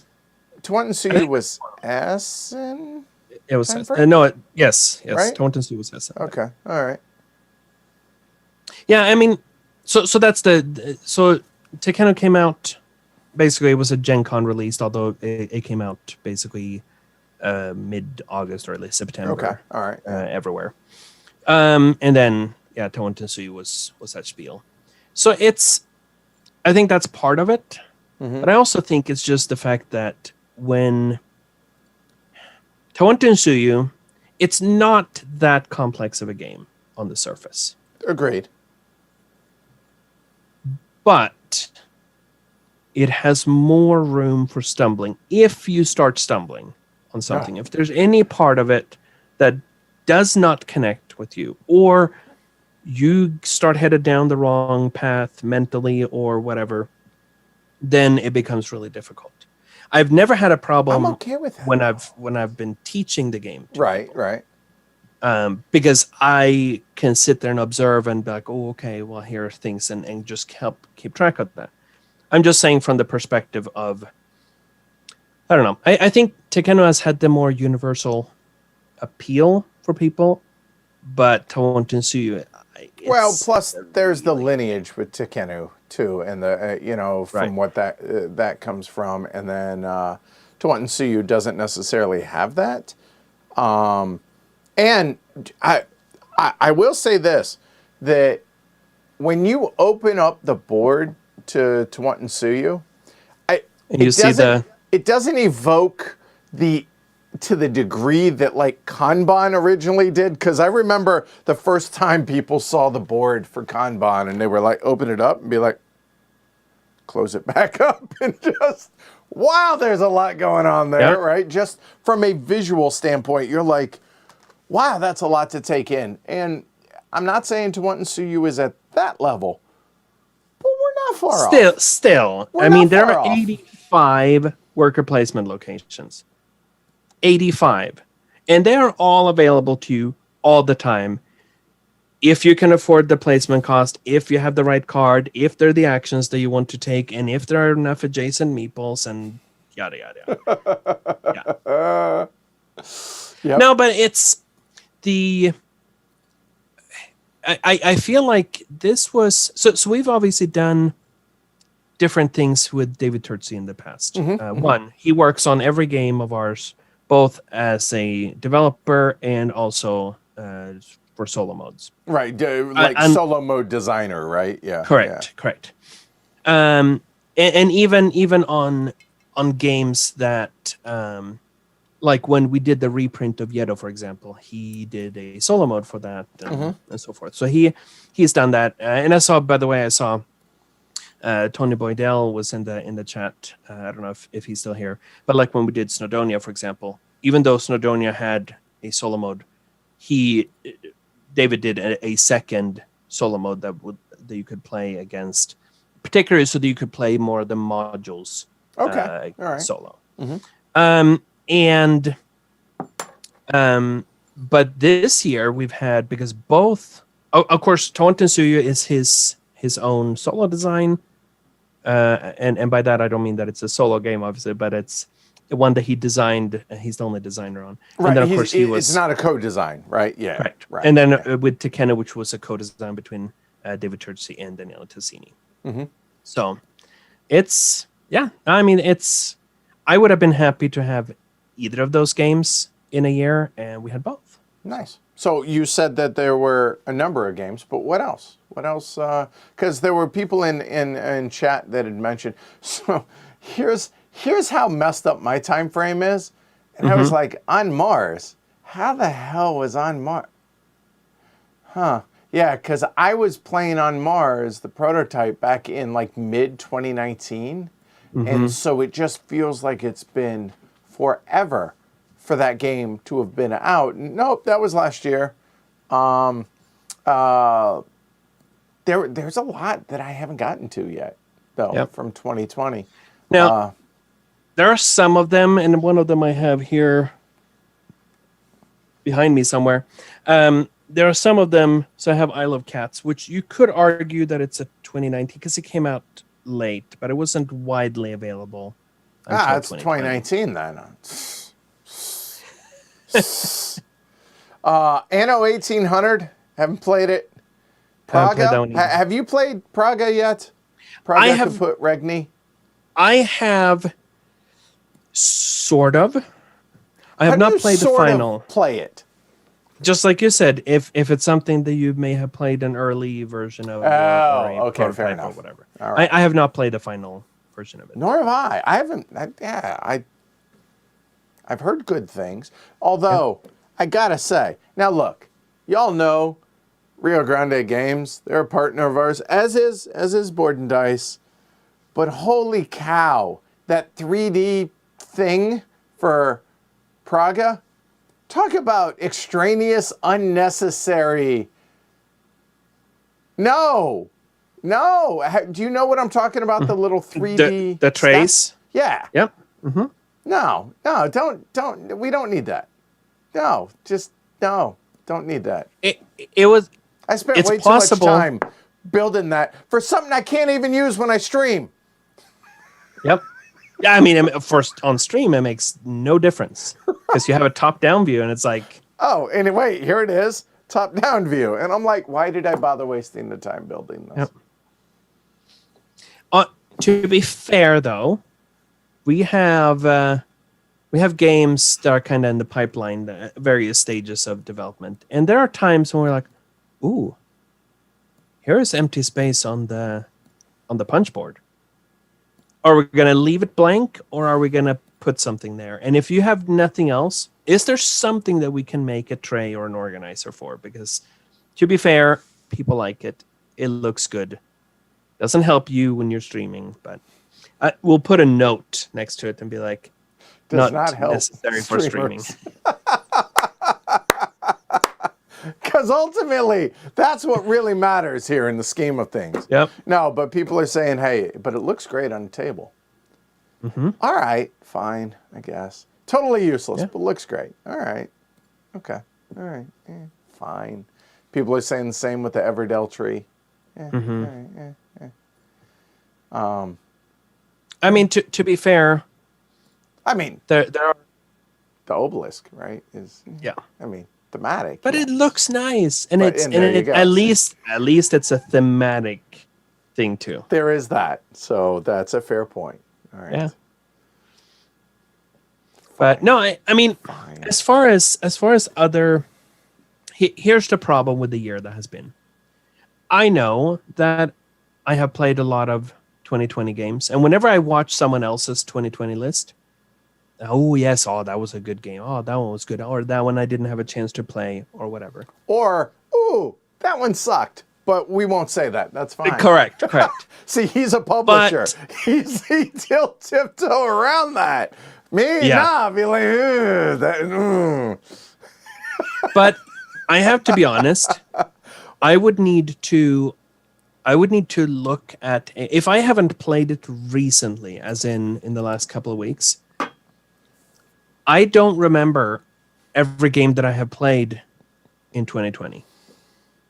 Speaker 1: Tawan Tensūyu was Essen?
Speaker 2: it was yes.
Speaker 1: Right?
Speaker 2: Tawan Tensūyu was Essen.
Speaker 1: Okay. All right.
Speaker 2: Yeah, I mean, so that's so Tekkenu came out. Basically, it was a Gen Con release, although it came out basically mid-August or early September.
Speaker 1: Okay, all right.
Speaker 2: Everywhere. And then, Tawan Tensūyu was that spiel. So I think that's part of it. But I also think it's just the fact that when Tawan Tensūyu, it's not that complex of a game on the surface.
Speaker 1: Agreed.
Speaker 2: But it has more room for stumbling if you start stumbling on something. If there's any part of it that does not connect with you, or you start headed down the wrong path mentally or whatever, then it becomes really difficult. I've never had a problem
Speaker 1: I'm okay with that.
Speaker 2: when I've been teaching the game.
Speaker 1: Right.
Speaker 2: Because I can sit there and observe and be like, oh, okay, well, here are things, and just help keep track of that. I'm just saying from the perspective of, I don't know. I think Tekkenu has had the more universal appeal for people, but Tawan Tensūyu.
Speaker 1: Well, plus there's the lineage with Tekkenu too, and the from what that comes from, and then Tawan Tensūyu doesn't necessarily have that. And I will say this, that when you open up the board to Tawan Tensūyu, it doesn't evoke to the degree that like Kanban originally did, because I remember the first time people saw the board for Kanban and they were like, open it up and be like, close it back up, and just, wow, there's a lot going on there, right? Just from a visual standpoint, you're like, wow, that's a lot to take in. And I'm not saying Tawan Tensūyu is at that level, but we're not far off.
Speaker 2: Still, I mean, there are 85 worker placement locations. 85. And they are all available to you all the time. If you can afford the placement cost, if you have the right card, if they're the actions that you want to take, and if there are enough adjacent meeples and yada, yada, yada.
Speaker 1: Yep.
Speaker 2: No, but it's the... I feel like this was... So we've obviously done different things with David Turtsey in the past. One, he works on every game of ours, both as a developer and also solo modes.
Speaker 1: Right, like solo mode designer, right? Yeah.
Speaker 2: Correct. And even on games that like when we did the reprint of Yedo, for example, he did a solo mode for that and so forth. So he's done that. And I saw, by the way, Tony Boydell was in the chat. I don't know if he's still here, but like when we did Snowdonia, for example, even though Snowdonia had a solo mode, David did a second solo mode that you could play against, particularly so that you could play more of the modules.
Speaker 1: Okay, all right.
Speaker 2: Solo. But this year we've had, because both, of course, Taunton Suyu is his own solo design. And by that I don't mean that it's a solo game, obviously, but it's the one that he designed. He's the only designer on.
Speaker 1: Right.
Speaker 2: And then of course
Speaker 1: it's not a co-design, right? Yeah.
Speaker 2: Correct.
Speaker 1: Right.
Speaker 2: And then with Tekena, which was a co-design between David Turczi and Daniele Tassini. So it's, I mean, I would have been happy to have either of those games in a year, and we had both.
Speaker 1: Nice. So you said that there were a number of games, but what else? What else? Because there were people in chat that had mentioned. So here's how messed up my time frame is. And I was like, on Mars? How the hell was on Mars? Huh. Yeah, because I was playing on Mars, the prototype, back in like mid-2019. And so it just feels like it's been forever for that game to have been out. Nope, that was last year. There's a lot that I haven't gotten to yet, though, from 2020.
Speaker 2: Now, there are some of them, and one of them I have here behind me somewhere. There are some of them. So I have Isle of Cats, which you could argue that it's a 2019 because it came out late, but it wasn't widely available.
Speaker 1: It's 2019 then. Anno 1800, haven't played it. Praga, have you played Praga yet? Praga
Speaker 2: I have
Speaker 1: Kaput Regni?
Speaker 2: I have sort of. I have not played the final.
Speaker 1: Play it.
Speaker 2: Just like you said, if it's something that you may have played an early version of,
Speaker 1: okay, fair enough.
Speaker 2: Or whatever.
Speaker 1: All right.
Speaker 2: I have not played the final version of it.
Speaker 1: Nor have I. I haven't. I've heard good things. Although I gotta say, now look, y'all know Rio Grande Games. They're a partner of ours, as is Board and Dice. But holy cow, that 3D thing for Praga. Talk about extraneous, unnecessary. No. Do you know what I'm talking about? The little 3D.
Speaker 2: The trace.
Speaker 1: Stuff? Yeah.
Speaker 2: Yep. Mm-hmm.
Speaker 1: No. Don't. We don't need that. No. Just no. Don't need that.
Speaker 2: It was.
Speaker 1: I spent way too much time building that for something I can't even use when I stream.
Speaker 2: Yep. Yeah, I mean, first on stream, it makes no difference because you have a top-down view, and it's like,
Speaker 1: oh, and wait, here it is, top-down view, and I'm like, why did I bother wasting the time building this?
Speaker 2: Yep. To be fair, though, we have games that are kind of in the pipeline, various stages of development, and there are times when we're like, ooh, here is empty space on the punch board. Are we going to leave it blank, or are we going to put something there? And if you have nothing else, is there something that we can make a tray or an organizer for? Because, to be fair, people like it. It looks good. Doesn't help you when you're streaming, but we'll put a note next to it and be like,
Speaker 1: does not help
Speaker 2: necessary for streaming.
Speaker 1: Because ultimately, that's what really matters here in the scheme of things.
Speaker 2: Yep.
Speaker 1: No, but people are saying, hey, but it looks great on the table.
Speaker 2: Mm-hmm.
Speaker 1: All right, fine, I guess. Totally useless, but looks great. All right. Okay. All right. Fine. People are saying the same with the Everdell tree. All right.
Speaker 2: I mean, to be fair,
Speaker 1: I mean,
Speaker 2: there are
Speaker 1: the obelisk, right? I mean, thematic.
Speaker 2: But it looks nice, and
Speaker 1: but,
Speaker 2: at least it's a thematic thing too.
Speaker 1: There is that, so that's a fair point. All right.
Speaker 2: Yeah. But no, I mean, as far as other here's the problem with the year that has been. I know that I have played a lot of 2020 games, and whenever I watch someone else's 2020 list, oh yes, oh that was a good game, oh that one was good, or that one I didn't have a chance to play, or whatever.
Speaker 1: Or, ooh, that one sucked. But we won't say that. That's fine.
Speaker 2: Correct.
Speaker 1: See, he's a publisher. He'll tiptoe around that. Me, nah, be like, that.
Speaker 2: But I have to be honest. I would need to look at, if I haven't played it recently, as in the last couple of weeks. I don't remember every game that I have played in 2020.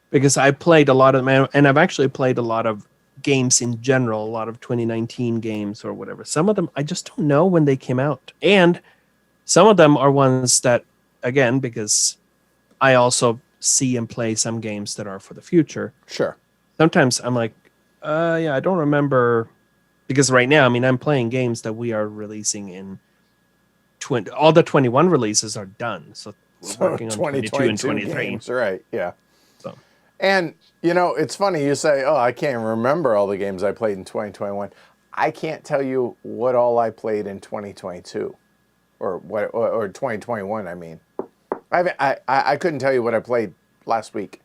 Speaker 2: Because I played a lot of them, and I've actually played a lot of games in general, a lot of 2019 games or whatever. Some of them, I just don't know when they came out. And some of them are ones that, again, because I also see and play some games that are for the future.
Speaker 1: Sure.
Speaker 2: Sometimes I'm like, yeah, I don't remember. Because right now, I mean, I'm playing games that we are releasing in all the 21 releases are done. So we're working on 22 and 23.
Speaker 1: Games, right, yeah.
Speaker 2: So.
Speaker 1: And, you know, it's funny you say, oh, I can't remember all the games I played in 2021. I can't tell you what all I played in 2022 or 2021, I mean. I couldn't tell you what I played last week.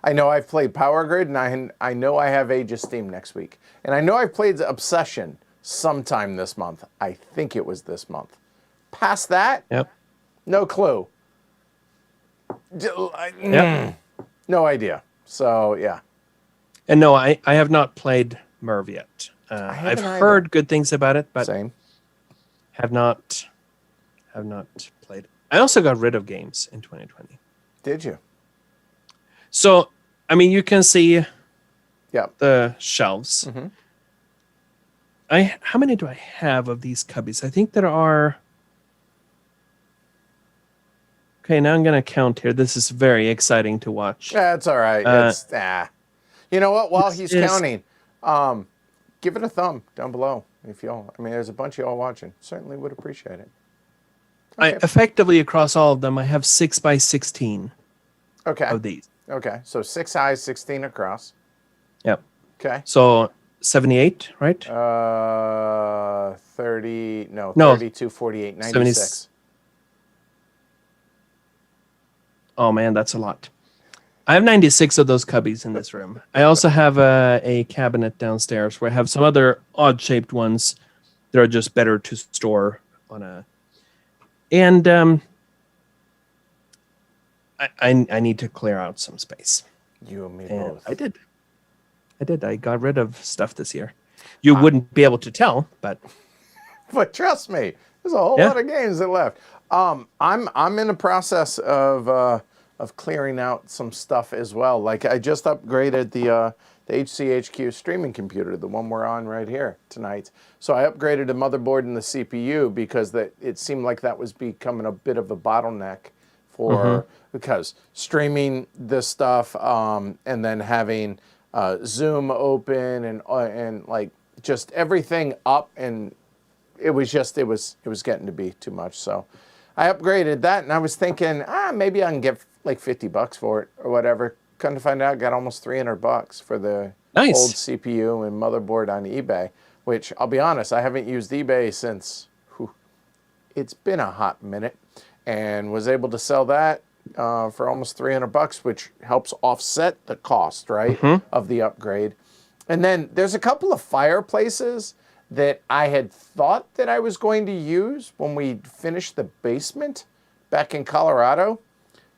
Speaker 1: I know I've played Power Grid, and I know I have Age of Steam next week. And I know I've played Obsession sometime this month. I think it was this month. Past that, no clue. No idea. So, yeah.
Speaker 2: And no, I have not played Merv yet. I've heard good things about it, but
Speaker 1: Same.
Speaker 2: have not played it. I also got rid of games in 2020.
Speaker 1: Did you?
Speaker 2: So, I mean, you can see the shelves.
Speaker 1: Mm-hmm.
Speaker 2: How many do I have of these cubbies? I think there are... Okay, now I'm going to count here. This is very exciting to watch.
Speaker 1: That's all right. You know what? While he's counting, give it a thumb down below. If y'all, I mean, there's a bunch of y'all watching. Certainly would appreciate it. Okay.
Speaker 2: Effectively, across all of them, I have 6 by 16 of these.
Speaker 1: Okay, so 6 high, 16 across.
Speaker 2: Yep.
Speaker 1: Okay.
Speaker 2: So 78, right?
Speaker 1: 32, 48, 96.
Speaker 2: Oh man, that's a lot. I have 96 of those cubbies in this room. I also have a cabinet downstairs where I have some other odd-shaped ones that are just better to store on a... And I need to clear out some space.
Speaker 1: You and me both.
Speaker 2: I did. I got rid of stuff this year. You wouldn't be able to tell, but...
Speaker 1: But trust me, there's a whole lot of games that left. I'm in the process of clearing out some stuff as well. Like I just upgraded the HCHQ streaming computer, the one we're on right here tonight. So I upgraded the motherboard and the CPU because it seemed like that was becoming a bit of a bottleneck for because streaming this stuff and then having Zoom open and like just everything up, and it was getting to be too much. So I upgraded that, and I was thinking, maybe I can get like $50 for it or whatever. Come to find out, I got almost $300 for the old CPU and motherboard on eBay, which I'll be honest, I haven't used eBay since, it's been a hot minute, and was able to sell that for almost $300, which helps offset the cost, right, of the upgrade. And then there's a couple of fireplaces that I had thought that I was going to use when we finished the basement back in Colorado,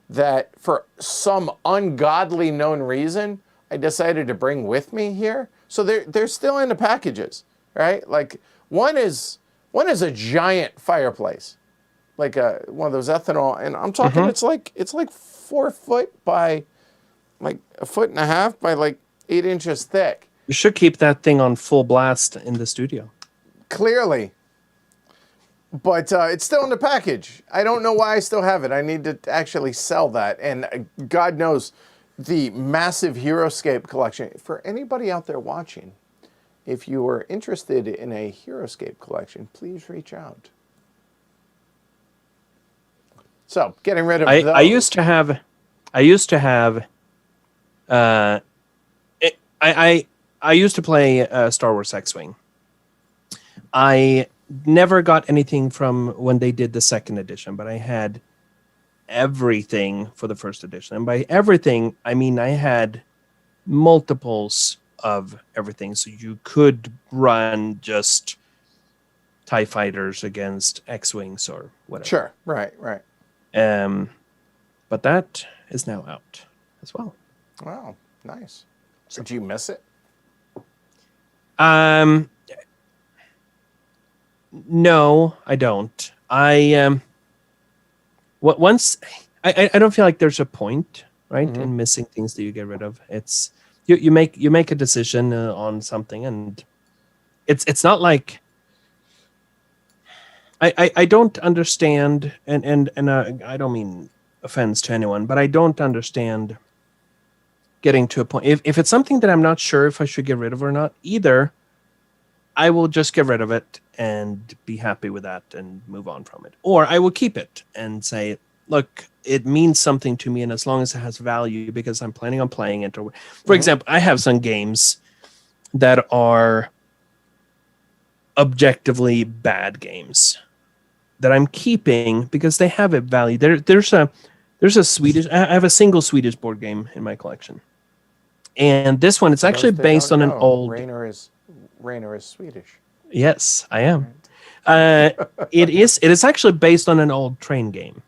Speaker 1: that for some ungodly known reason, I decided to bring with me here. So they're still in the packages, right? Like one is a giant fireplace, like one of those ethanol, and I'm talking it's like 4 foot by like 1.5 foot by like 8 inches thick.
Speaker 2: You should keep that thing on full blast in the studio.
Speaker 1: Clearly. But it's still in the package. I don't know why I still have it. I need to actually sell that. And God knows the massive Heroscape collection. For anybody out there watching, if you are interested in a Heroscape collection, please reach out. So, getting rid of those.
Speaker 2: I used to have I used to have. I used to play Star Wars X-wing. I never got anything from when they did the second edition, but I had everything for the first edition. And by everything, I mean I had multiples of everything. So you could run just TIE fighters against X-wings or whatever.
Speaker 1: Sure. Right. Right.
Speaker 2: But that is now out as well.
Speaker 1: Wow. Nice. So, do you miss it?
Speaker 2: No, I don't. Once I don't feel like there's a point, right, in missing things that you get rid of. It's you make a decision on something, and it's not like I don't understand, and I don't mean offense to anyone, but I don't understand getting to a point. If it's something that I'm not sure if I should get rid of or not, either I will just get rid of it and be happy with that and move on from it. Or I will keep it and say, look, it means something to me, and as long as it has value because I'm planning on playing it. Or, for example, I have some games that are objectively bad games that I'm keeping because they have a value. There's a Swedish. I have a single Swedish board game in my collection, and this one it's actually based on an old.
Speaker 1: Rainer is Swedish.
Speaker 2: Yes, I am. It is actually based on an old train game.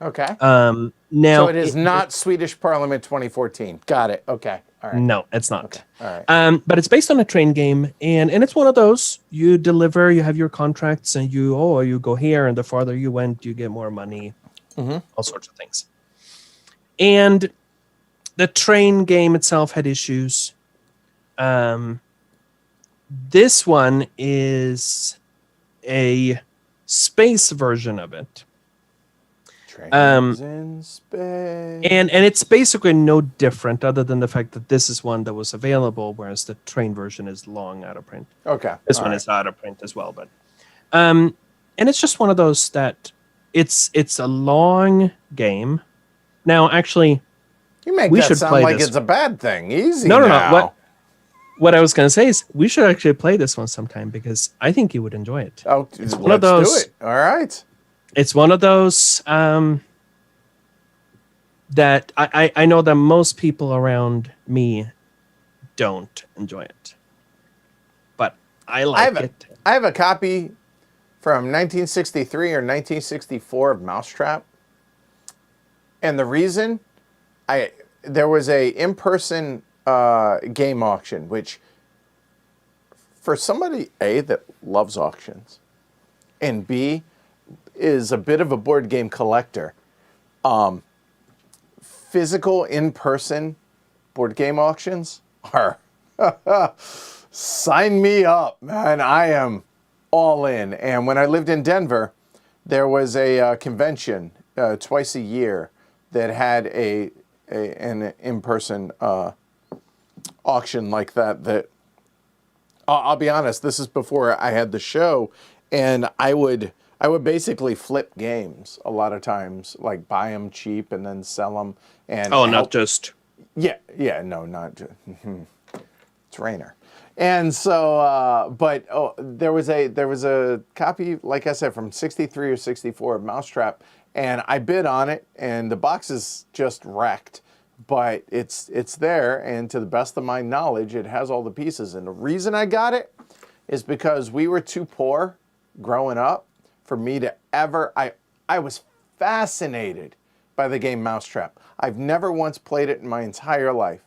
Speaker 1: Okay.
Speaker 2: Now
Speaker 1: so it is not Swedish Parliament 2014. Got it. Okay. All right.
Speaker 2: No, it's not.
Speaker 1: Okay. All right.
Speaker 2: But it's based on a train game, and it's one of those you deliver, you have your contracts, and you go here, and the farther you went, you get more money, all sorts of things. And the train game itself had issues. This one is a space version of it.
Speaker 1: Trains in space.
Speaker 2: And it's basically no different other than the fact that this is one that was available, whereas the train version is long out of print.
Speaker 1: Okay.
Speaker 2: This one is out of print as well, but and it's just one of those that it's a long game. Now, actually,
Speaker 1: you make
Speaker 2: we
Speaker 1: that
Speaker 2: should
Speaker 1: sound
Speaker 2: play
Speaker 1: like
Speaker 2: this.
Speaker 1: It's a bad thing. Easy.
Speaker 2: No.
Speaker 1: Now.
Speaker 2: What I was going to say is we should actually play this one sometime because I think you would enjoy it.
Speaker 1: Oh,
Speaker 2: it's one of those.
Speaker 1: Do it. All right.
Speaker 2: It's one of those that I know that most people around me don't enjoy it, but I like it.
Speaker 1: I have a copy from 1963 or 1964 of Mousetrap, and the reason there was a in-person game auction, which for somebody A that loves auctions, and B is a bit of a board game collector, physical in-person board game auctions are sign me up, man. I am all in. And when I lived in Denver, there was a convention twice a year that had an in-person auction like that. I'll be honest, this is before I had the show, and I would basically flip games a lot of times, like buy them cheap and then sell them. And
Speaker 2: not just.
Speaker 1: Yeah, no, not just. It's Rainer. And so, but there was a copy, like I said, from 63 or 64 of Mousetrap, and I bid on it, and the box is just wrecked. But it's there, and to the best of my knowledge, it has all the pieces. And the reason I got it is because we were too poor growing up for me to ever. I was fascinated by the game Mousetrap. I've never once played it in my entire life,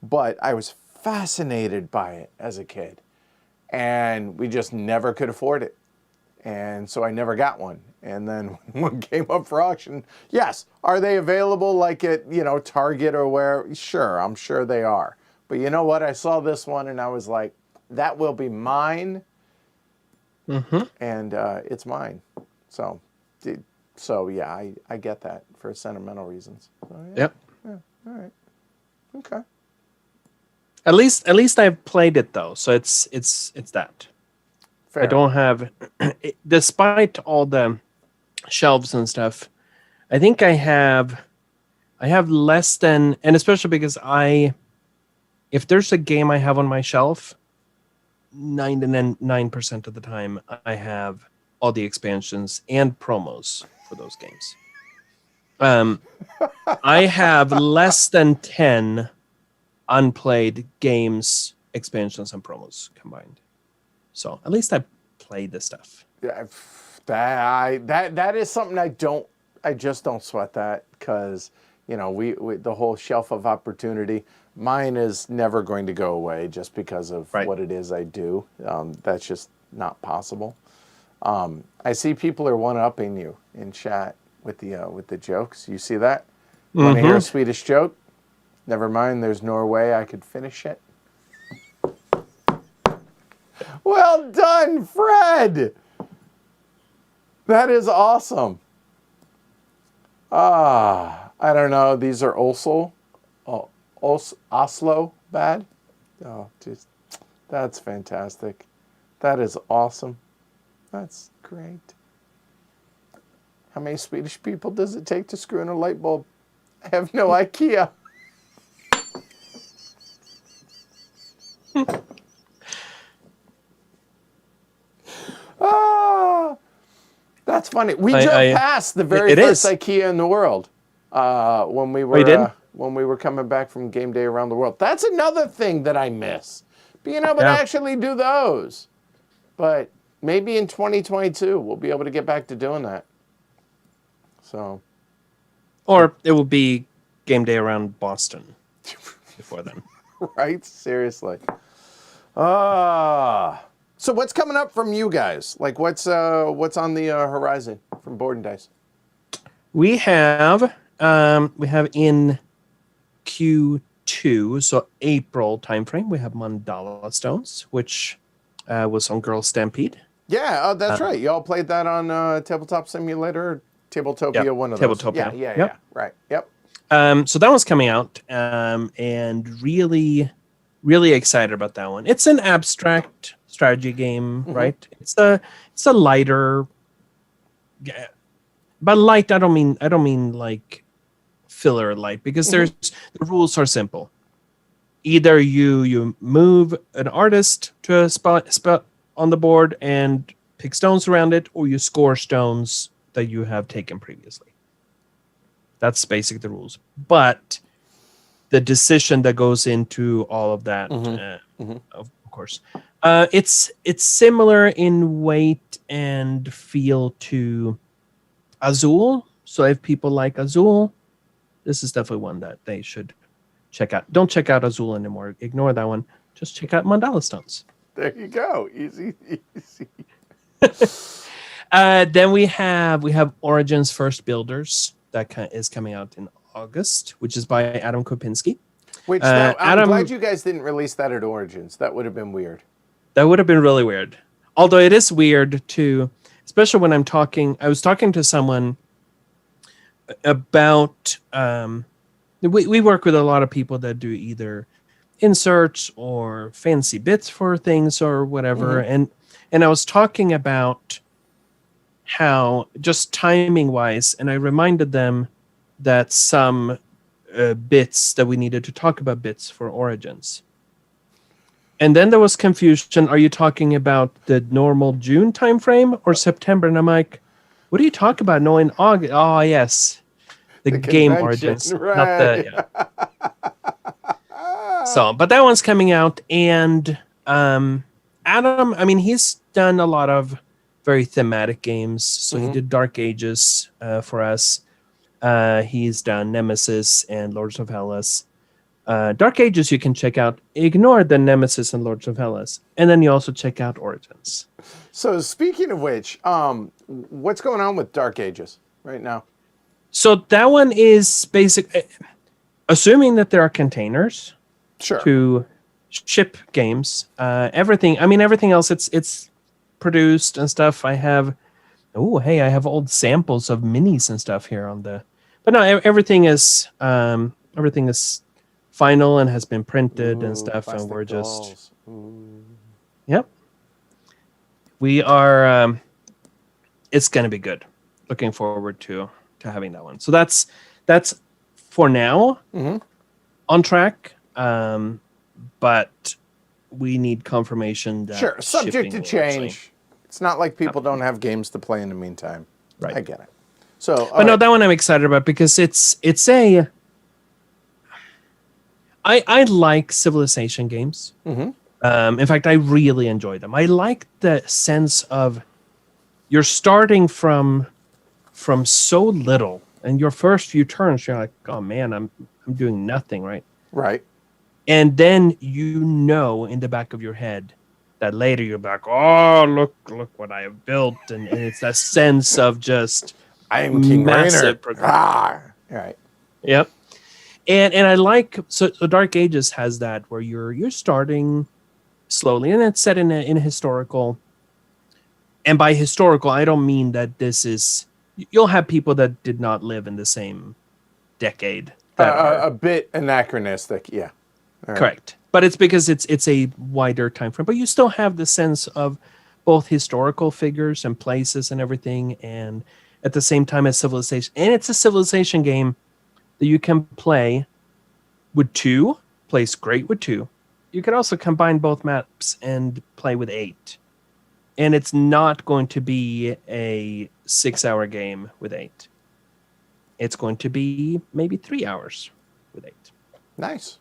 Speaker 1: but I was fascinated by it as a kid, and we just never could afford it, and so I never got one. And then when one came up for auction, yes, are they available like at Target or where? Sure, I'm sure they are. But you know what? I saw this one and I was like, that will be mine. And it's mine. So yeah, I get that for sentimental reasons. So, yeah.
Speaker 2: Yep.
Speaker 1: Yeah. All right. Okay.
Speaker 2: At least I've played it though, so it's that.
Speaker 1: Fair.
Speaker 2: I don't have, despite all the shelves and stuff, I think I have I have less than, and especially because if there's a game I have on my shelf, 99% of the time I have all the expansions and promos for those games. I have less than 10 unplayed games, expansions, and promos combined. So at least I played the stuff.
Speaker 1: Yeah, that is something I just don't sweat that, because we the whole shelf of opportunity, mine is never going to go away just because of
Speaker 2: Right.
Speaker 1: what it is I do. That's just not possible. I see people are one-upping you in chat with the jokes. You see that? Want to hear a Swedish joke? Never mind, there's no way I could finish it. Well done, Fred! That is awesome. I don't know. These are Oslo bad. Oh, just that's fantastic. That is awesome. That's great. How many Swedish people does it take to screw in a light bulb? I have no IKEA. That's funny. We jumped past the very first IKEA in the world when we were coming back from Game Day Around the World. That's another thing that I miss, being able to actually do those. But maybe in 2022 we'll be able to get back to doing that. So,
Speaker 2: or it will be Game Day Around Boston before then.
Speaker 1: Right? Seriously. So what's coming up from you guys? Like what's on the horizon from Board and Dice?
Speaker 2: We have in Q2, so April timeframe, we have Mandala Stones, which was on Girl Stampede.
Speaker 1: Yeah, that's right. You all played that on Tabletop Simulator, Tabletopia, one of those.
Speaker 2: Tabletopia.
Speaker 1: Yeah. Right. Yep.
Speaker 2: So that one's coming out, and really, really excited about that one. It's an abstract strategy game, right? It's a lighter. By light, I don't mean like filler light, because the rules are simple. Either you move an artist to a spot on the board and pick stones around it, or you score stones that you have taken previously. That's basically the rules. But the decision that goes into all of that, of course, it's similar in weight and feel to Azul. So if people like Azul, this is definitely one that they should check out. Don't check out Azul anymore. Ignore that one. Just check out Mandala Stones.
Speaker 1: There you go. Easy.
Speaker 2: Then we have Origins First Builders that is coming out in August, which is by Adam Kopinski.
Speaker 1: Which I'm glad you guys didn't release that at Origins. That would have been weird.
Speaker 2: That would have been really weird. Although it is weird too, especially when I was talking to someone about we work with a lot of people that do either inserts or fancy bits for things or whatever, and I was talking about how just timing wise, and I reminded them that some bits that we needed to talk about bits for Origins. And then there was confusion. Are you talking about the normal June timeframe or September? And I'm like, what are you talking about? No, in August. Oh, yes. The game Origins.
Speaker 1: Right.
Speaker 2: Not the, yeah. So, but that one's coming out. And Adam, I mean, he's done a lot of very thematic games. So he did Dark Ages for us. He's done Nemesis and Lords of Hellas. Dark Ages you can check out. Ignore the Nemesis and Lords of Hellas. And then you also check out Origins.
Speaker 1: So speaking of which, what's going on with Dark Ages right now?
Speaker 2: So that one is basic, assuming that there are containers to ship games. Everything else it's produced and stuff. I have old samples of minis and stuff here on the, but no, everything is final and has been printed and stuff, and we're just yep. We are. It's going to be good. Looking forward to having that one. So that's for now
Speaker 1: Mm-hmm.
Speaker 2: on track, but we need confirmation that
Speaker 1: Sure, subject to
Speaker 2: shipping will actually-
Speaker 1: change. It's not like people don't have games to play in the meantime.
Speaker 2: Right.
Speaker 1: I get it. So,
Speaker 2: But no, that one I'm excited about because it's a. I like Civilization games.
Speaker 1: Mm-hmm.
Speaker 2: In fact, I really enjoy them. I like the sense of you're starting from so little, and your first few turns, you're like, oh man, I'm doing nothing, right?
Speaker 1: Right.
Speaker 2: And then you know in the back of your head that later you're back, oh look what I have built, and it's that sense of just
Speaker 1: I am King Rainer.
Speaker 2: massive progression.
Speaker 1: Ah, right.
Speaker 2: Yep. And I like so Dark Ages has that where you're starting slowly, and it's set in a historical. And by historical, I don't mean that this is. You'll have people that did not live in the same decade. That are,
Speaker 1: A bit anachronistic, yeah. All right.
Speaker 2: correct, but it's because it's a wider time frame. But you still have the sense of both historical figures and places and everything, and at the same time as civilization. And it's a civilization game that you can play with 2. Plays great with 2. You could also combine both maps and play with 8. And it's not going to be a 6-hour game with 8. It's going to be maybe 3 hours with 8.
Speaker 1: Nice.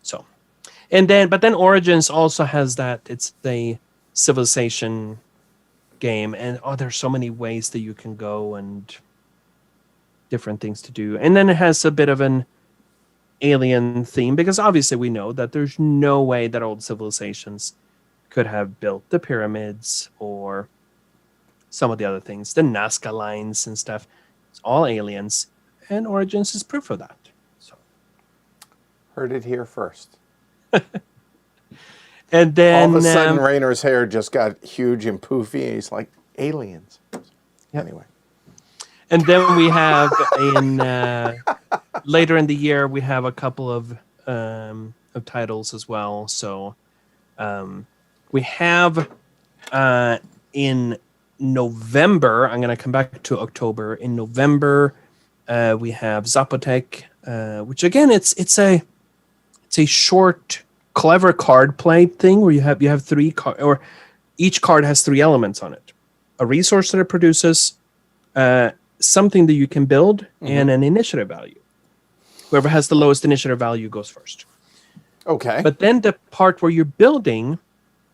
Speaker 2: So, but then Origins also has that. It's a civilization game, and there's so many ways that you can go and different things to do. And then it has a bit of an alien theme because obviously we know that there's no way that old civilizations could have built the pyramids or some of the other things, the Nazca lines and stuff. It's all aliens, and Origins is proof of that. So,
Speaker 1: Heard it here first.
Speaker 2: and then
Speaker 1: all of a sudden, Rainer's hair just got huge and poofy, and he's like, aliens.
Speaker 2: Yep.
Speaker 1: Anyway.
Speaker 2: And then we have in later in the year we have a couple of titles as well. So we have in November. I'm going to come back to October. In November, we have Zapotec, which again it's a short, clever card play thing where you have 3 cards, or each card has 3 elements on it: a resource that it produces, something that you can build, and an initiative value. Whoever has the lowest initiative value goes first.
Speaker 1: Okay.
Speaker 2: But then the part where you're building,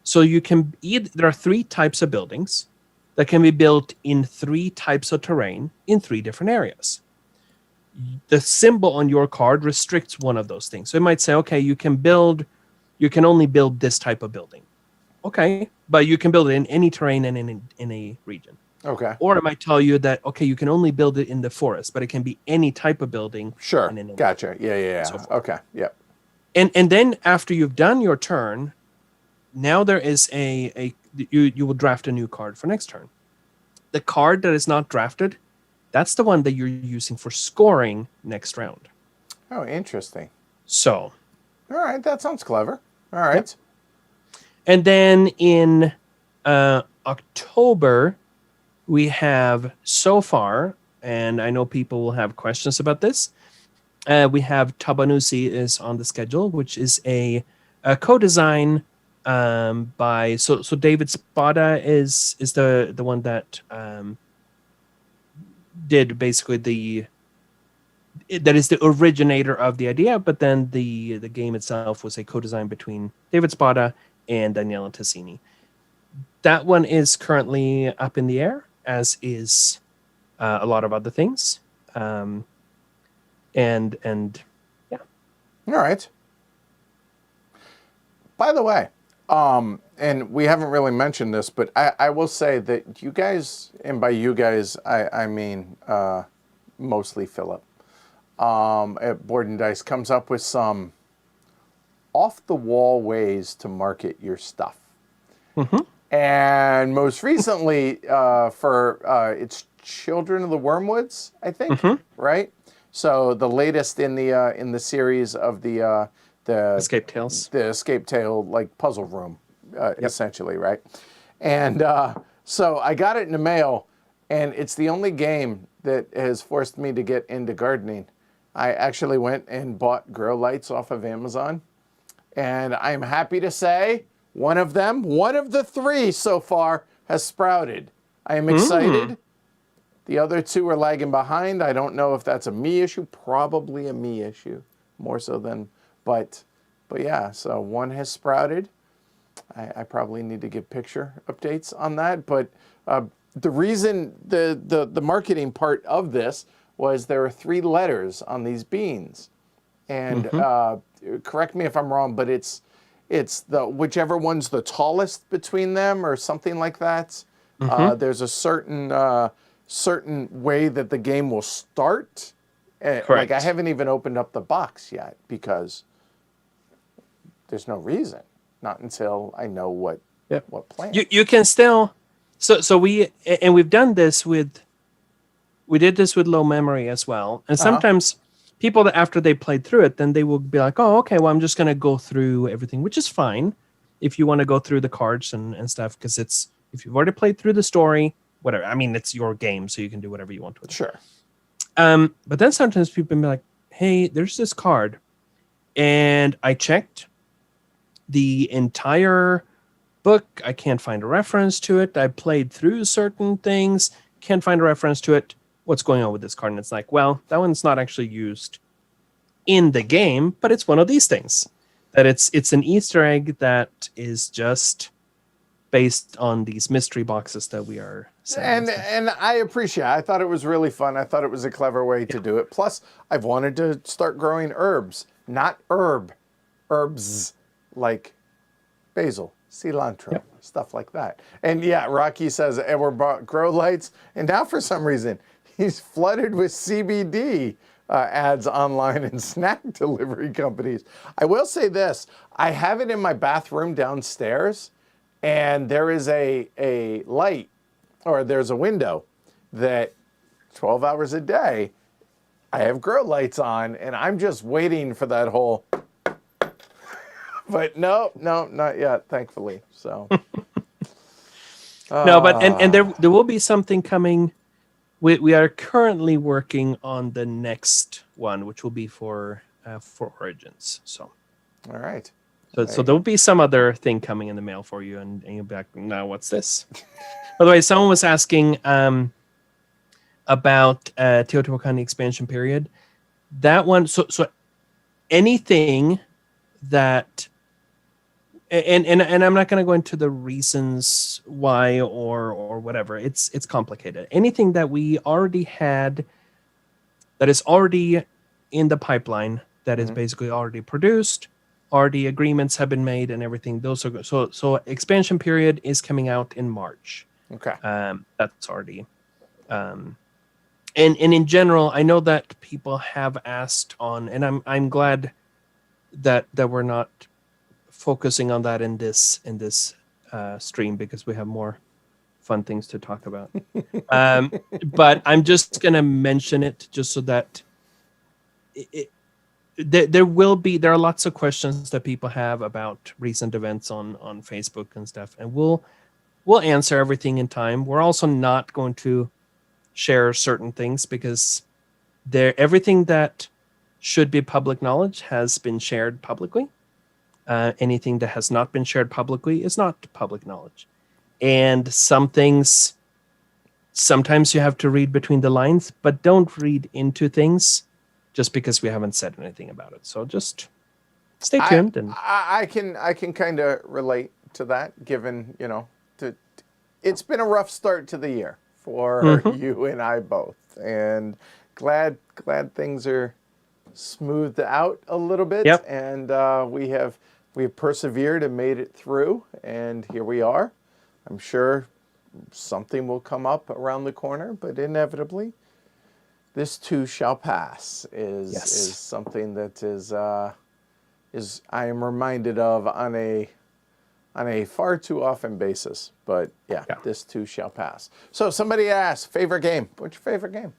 Speaker 2: so you can there are 3 types of buildings that can be built in 3 types of terrain in 3 different areas. The symbol on your card restricts one of those things. So it might say, okay, you can only build this type of building. Okay, but you can build it in any terrain and in a region.
Speaker 1: Okay.
Speaker 2: Or it might tell you that, okay, you can only build it in the forest, but it can be any type of building.
Speaker 1: Sure. Gotcha. Yeah.
Speaker 2: So
Speaker 1: Okay. Yep.
Speaker 2: And then after you've done your turn, now there is you will draft a new card for next turn. The card that is not drafted, that's the one that you're using for scoring next round.
Speaker 1: Oh, interesting.
Speaker 2: So.
Speaker 1: All right. That sounds clever. All right.
Speaker 2: Yep. And then in October, we have so far, and I know people will have questions about this, we have Tabanusi is on the schedule, which is a co-design by so David Spada is the one that did basically that is the originator of the idea, but then the game itself was a co-design between David Spada and Daniela Tassini. That one is currently up in the air, as is a lot of other things. And yeah.
Speaker 1: All right. By the way, and we haven't really mentioned this, but I will say that you guys, and by you guys, I mean mostly Philip, at Board and Dice comes up with some off-the-wall ways to market your stuff.
Speaker 2: Mm-hmm.
Speaker 1: And most recently, for it's Children of the Wormwoods, I think, right? So the latest in the series of the
Speaker 2: Escape Tales,
Speaker 1: the Escape Tale like puzzle room, essentially, right? And so I got it in the mail, and it's the only game that has forced me to get into gardening. I actually went and bought grow lights off of Amazon. And I'm happy to say one of the 3 so far has sprouted. I am excited. The other 2 are lagging behind. I don't know if that's a me issue. Probably a me issue, more so than, but yeah, so one has sprouted. I probably need to give picture updates on that. But the reason, the marketing part of this was there are 3 letters on these beans. And correct me if I'm wrong, but it's the whichever one's the tallest between them or something like that. There's a certain way that the game will start. Like I haven't even opened up the box yet because there's no reason. Not until I know what plant.
Speaker 2: You can still we've done this with low memory as well. And sometimes people that after they played through it, then they will be like, oh, okay, well, I'm just going to go through everything, which is fine if you want to go through the cards and stuff, because if you've already played through the story, whatever. I mean, it's your game, so you can do whatever you want with it.
Speaker 1: Sure.
Speaker 2: But then sometimes people be like, hey, there's this card, and I checked the entire book. I can't find a reference to it. I played through certain things, can't find a reference to it. What's going on with this card? And it's like, well, that one's not actually used in the game, but it's one of these things. That it's an Easter egg that is just based on these mystery boxes that we are selling.
Speaker 1: And I appreciate it. I thought it was really fun. I thought it was a clever way to do it. Plus, I've wanted to start growing herbs, not herbs like basil, cilantro, stuff like that. And yeah, Rocky says Edward bought grow lights, and now for some reason he's flooded with CBD ads online and snack delivery companies. I will say this: I have it in my bathroom downstairs, and there is a light, or there's a window that 12 hours a day I have grow lights on, and I'm just waiting for that whole. But no, not yet, thankfully. So
Speaker 2: no, but and there will be something coming. We are currently working on the next one, which will be for Origins. So
Speaker 1: all right.
Speaker 2: So there will be some other thing coming in the mail for you, and you'll be like, now what's this? By the way, someone was asking about Teotihuacan expansion period. That one, so anything that, and I'm not going to go into the reasons why or whatever. It's complicated. Anything that we already had that is already in the pipeline, that is basically already produced, already agreements have been made and everything. Those are good. So expansion period is coming out in March.
Speaker 1: Okay.
Speaker 2: That's already. And in general, I know that people have asked on, and I'm glad that we're not focusing on that in this stream, because we have more fun things to talk about. But I'm just gonna mention it just so that there are lots of questions that people have about recent events on Facebook and stuff, and we'll answer everything in time. We're also not going to share certain things because everything that should be public knowledge has been shared publicly. Anything that has not been shared publicly is not public knowledge. And some things, sometimes you have to read between the lines, but don't read into things just because we haven't said anything about it. So just stay tuned.
Speaker 1: I can kind of relate to that, given, it's been a rough start to the year for you and I both. And glad things are smoothed out a little bit.
Speaker 2: Yep.
Speaker 1: And we have persevered and made it through, and here we are. I'm sure something will come up around the corner, but inevitably this too shall pass is something that is I am reminded of on a far too often basis. But yeah, this too shall pass. So somebody asked, favorite game. What's your favorite game?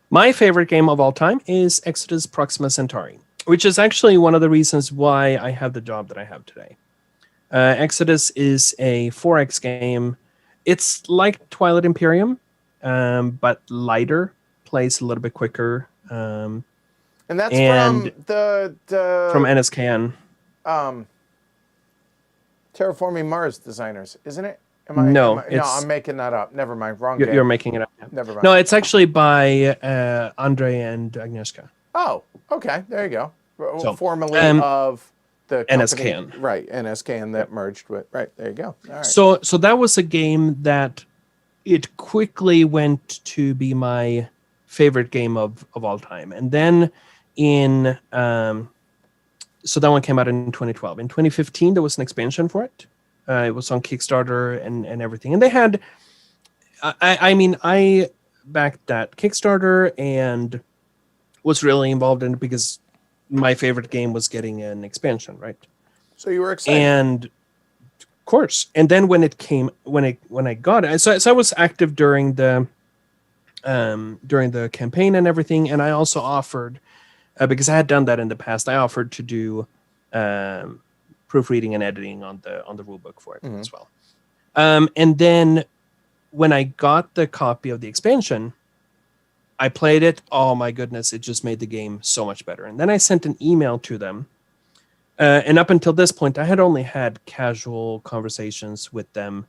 Speaker 2: My favorite game of all time is Exodus Proxima Centauri, which is actually one of the reasons why I have the job that I have today. Exodus is a 4X game. It's like Twilight Imperium, but lighter, plays a little bit quicker.
Speaker 1: And that's
Speaker 2: and
Speaker 1: from the
Speaker 2: from NSCAN.
Speaker 1: um, Terraforming Mars designers, isn't it?
Speaker 2: No,
Speaker 1: No, I'm making that up. Never mind. Wrong
Speaker 2: you're
Speaker 1: game.
Speaker 2: making it up.
Speaker 1: Never mind.
Speaker 2: No, it's actually by Andre and Agnieszka.
Speaker 1: Oh, okay. There you go.
Speaker 2: So,
Speaker 1: Formerly of the company,
Speaker 2: NSCAN.
Speaker 1: right? NSCAN that merged with. Right. There you go. All right.
Speaker 2: So that was a game that it quickly went to be my favorite game of all time. And then in so that one came out in 2012. In 2015, there was an expansion for it. It was on Kickstarter and everything. And they had, I backed that Kickstarter and was really involved in it because my favorite game was getting an expansion, right?
Speaker 1: So you were excited.
Speaker 2: And of course. And then when I got it, so I was active during the campaign and everything, and I also offered because I had done that in the past. I offered to do proofreading and editing on the rule book for it as well. And then when I got the copy of the expansion, I played it. Oh my goodness, it just made the game so much better. And then I sent an email to them. And up until this point, I had only had casual conversations with them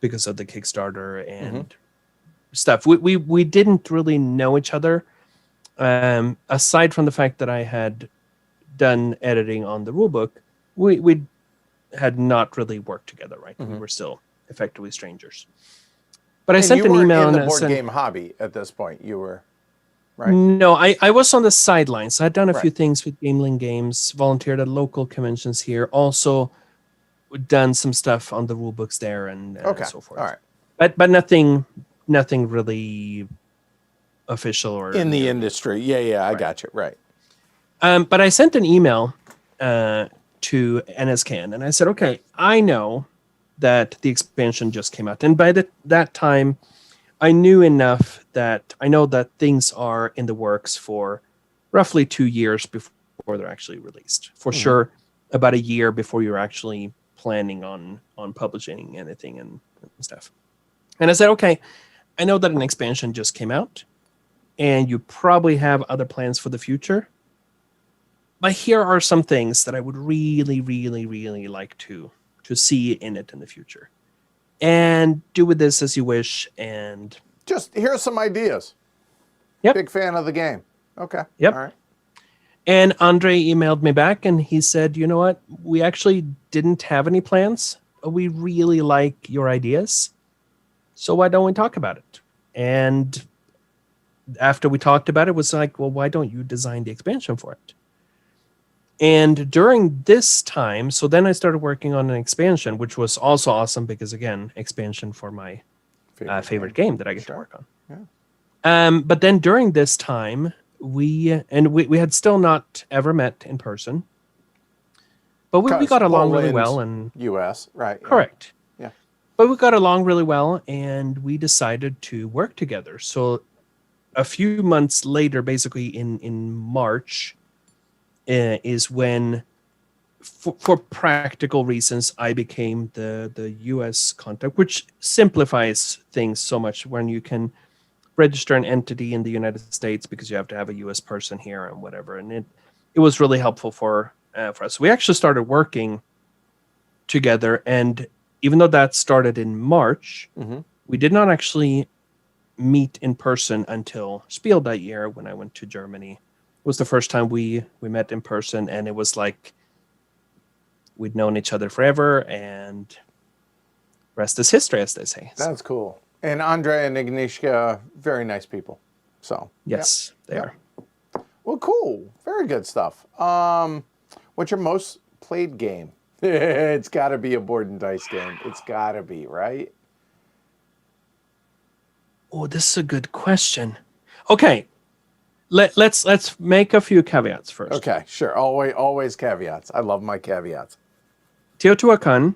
Speaker 2: because of the Kickstarter and stuff. We didn't really know each other, aside from the fact that I had done editing on the rulebook. We had not really worked together, right? We were still effectively strangers. But I sent an email.
Speaker 1: In the board game hobby at this point, you were, right?
Speaker 2: No, I was on the sidelines. I'd done a few things with Gameling Games, volunteered at local conventions here, also done some stuff on the rule books there and so forth.
Speaker 1: All right.
Speaker 2: But nothing really official or
Speaker 1: in the industry. Yeah, I got you. Right.
Speaker 2: But I sent an email to NSCAN and I said, okay, I know that the expansion just came out. And by that time, I knew enough that I know that things are in the works for roughly 2 years before they're actually released. For sure, about a year before you're actually planning on publishing anything and stuff. And I said, okay, I know that an expansion just came out and you probably have other plans for the future. But here are some things that I would really, really, really like to see in it in the future. And do with this as you wish. And
Speaker 1: just here's some ideas.
Speaker 2: Yep.
Speaker 1: Big fan of the game. Okay.
Speaker 2: Yep.
Speaker 1: All right.
Speaker 2: And Andre emailed me back and he said, you know what? We actually didn't have any plans, but we really like your ideas. So why don't we talk about it? And after we talked about it, it was like, well, why don't you design the expansion for it? And during this time, so then I started working on an expansion, which was also awesome because, again, expansion for my favorite game that I get to work on.
Speaker 1: Yeah.
Speaker 2: But then during this time, we had still not ever met in person, but we got along really well. And
Speaker 1: U.S., right. Yeah.
Speaker 2: Correct.
Speaker 1: Yeah.
Speaker 2: But we got along really well, and we decided to work together. So a few months later, basically in March, is when, for practical reasons, I became the U.S. contact, which simplifies things so much when you can register an entity in the United States because you have to have a U.S. person here and whatever. And it was really helpful for us. We actually started working together, and even though that started in March, we did not actually meet in person until Spiel that year when I went to Germany. Was the first time we met in person, and it was like we'd known each other forever, and rest is history, as they say.
Speaker 1: That's cool. And Andre and Agnieszka, very nice people. So
Speaker 2: yes, they are.
Speaker 1: Well, cool. Very good stuff. What's your most played game? It's got to be a board and dice game. It's got to be, right?
Speaker 2: Oh, this is a good question. Okay. Let's make a few caveats first.
Speaker 1: Okay, sure. Always caveats. I love my caveats.
Speaker 2: Teotihuacan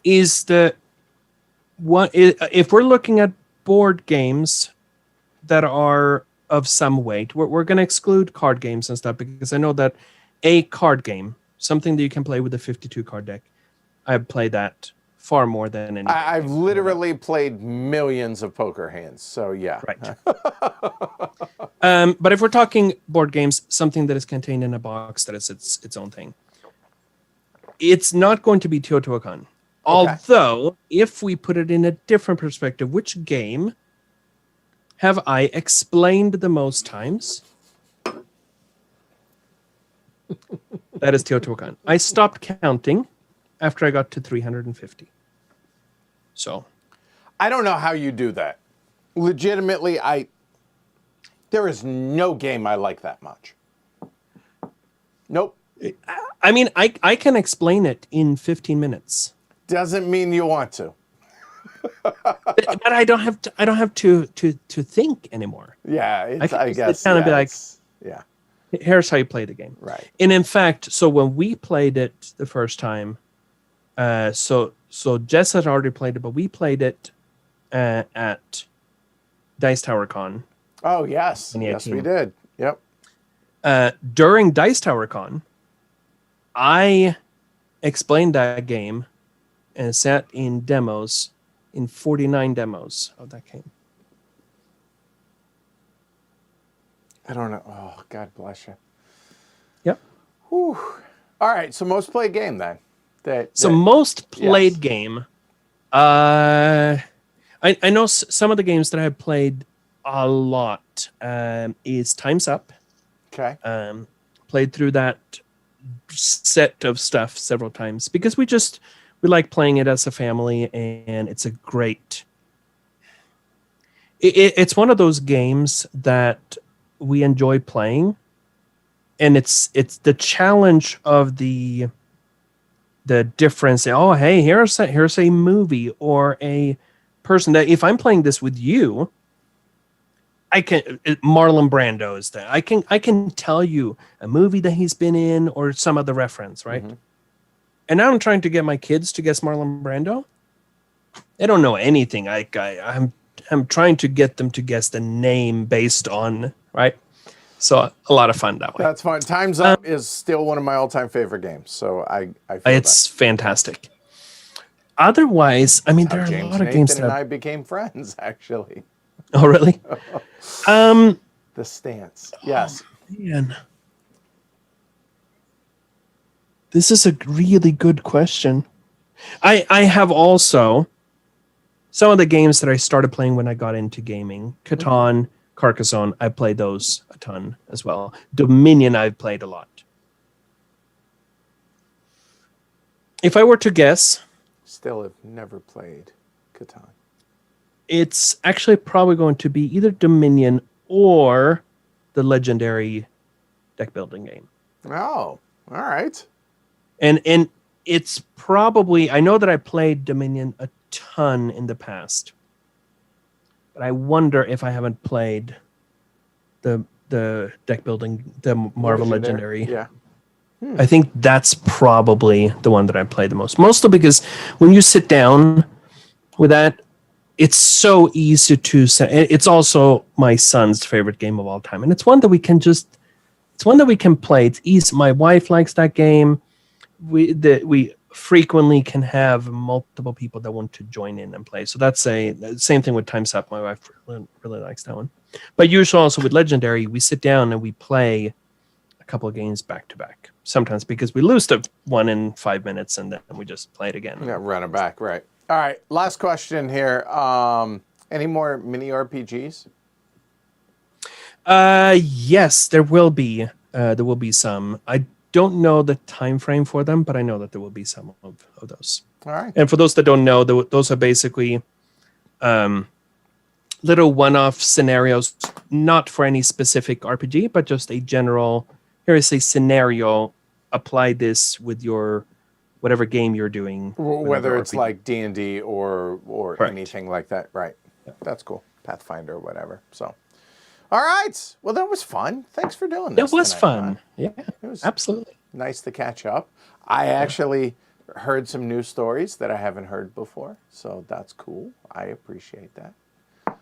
Speaker 2: is the one. If we're looking at board games that are of some weight, we're going to exclude card games and stuff because I know that a card game, something that you can play with a 52 card deck, I've played that far more than any.
Speaker 1: I've literally played millions of poker hands, so yeah.
Speaker 2: Right. But if we're talking board games, something that is contained in a box that is its own thing, it's not going to be Teotihuacan. Okay. Although, if we put it in a different perspective, which game have I explained the most times? That is Teotihuacan. I stopped counting after I got to 350. So,
Speaker 1: I don't know how you do that. Legitimately, there is no game I like that much. Nope.
Speaker 2: I mean, I can explain it in 15 minutes.
Speaker 1: Doesn't mean you want to.
Speaker 2: But I don't have to think anymore.
Speaker 1: Yeah,
Speaker 2: I
Speaker 1: guess.
Speaker 2: Kind of be like,
Speaker 1: yeah.
Speaker 2: Here's how you play the game.
Speaker 1: Right.
Speaker 2: And in fact, so when we played it the first time, so Jess had already played it, but we played it at Dice Tower Con.
Speaker 1: Oh yes, yes we did. Yep.
Speaker 2: During Dice Tower Con, I explained that game and sat in 49 demos of that game.
Speaker 1: I don't know. Oh, God bless you.
Speaker 2: Yep.
Speaker 1: Whew. All right. So most played game then.
Speaker 2: Most played game. I know some of the games that I have played a lot is Time's Up.
Speaker 1: Okay.
Speaker 2: Played through that set of stuff several times because we like playing it as a family, and it's a great. It's one of those games that we enjoy playing, and it's the challenge of the difference. Oh, hey, here's a movie or a person that if I'm playing this with you, I can Marlon Brando is there. I can tell you a movie that he's been in or some other reference, right? Mm-hmm. And now I'm trying to get my kids to guess Marlon Brando. They don't know anything. I'm trying to get them to guess the name based on, right? So a lot of fun that way.
Speaker 1: That's fun. Time's Up is still one of my all-time favorite games. So I feel
Speaker 2: it's fantastic. Otherwise, I mean, there are a lot of games
Speaker 1: that I became friends, actually.
Speaker 2: Oh, really?
Speaker 1: The Stance. Yes.
Speaker 2: Man. This is a really good question. I have also some of the games that I started playing when I got into gaming. Catan, Carcassonne, I played those a ton as well. Dominion, I've played a lot. If I were to guess...
Speaker 1: Still have never played Catan.
Speaker 2: It's actually probably going to be either Dominion or the legendary deck building game.
Speaker 1: Oh, all right.
Speaker 2: And it's probably, I know that I played Dominion a ton in the past, but I wonder if I haven't played the deck building, the Marvel Legendary.
Speaker 1: Yeah.
Speaker 2: I think that's probably the one that I played the most. Mostly because when you sit down with that, it's so easy to say. It's also my son's favorite game of all time. And it's one that we can play. It's easy. My wife likes that game. We frequently can have multiple people that want to join in and play. So that's same thing with Time's Up. My wife really likes that one. But usually also with Legendary, we sit down and we play a couple of games back to back. Sometimes because we lose the one in 5 minutes and then we just play it again.
Speaker 1: Yeah, run it back, right. All right, last question here. Any more mini RPGs?
Speaker 2: Yes, there will be. There will be some. I don't know the time frame for them, but I know that there will be some of those.
Speaker 1: All right.
Speaker 2: And for those that don't know, those are basically little one-off scenarios, not for any specific RPG, but just a general, here is a scenario, apply this with your whatever game you're doing.
Speaker 1: Whether it's RPG. Like D&D or
Speaker 2: Correct.
Speaker 1: Anything like that. Right. Yeah. That's cool. Pathfinder or whatever. So, all right. Well, that was fun. Thanks for doing this.
Speaker 2: It was
Speaker 1: tonight,
Speaker 2: fun.
Speaker 1: Ron.
Speaker 2: Yeah,
Speaker 1: it was
Speaker 2: absolutely.
Speaker 1: Nice to catch up. I actually heard some new stories that I haven't heard before. So that's cool. I appreciate that.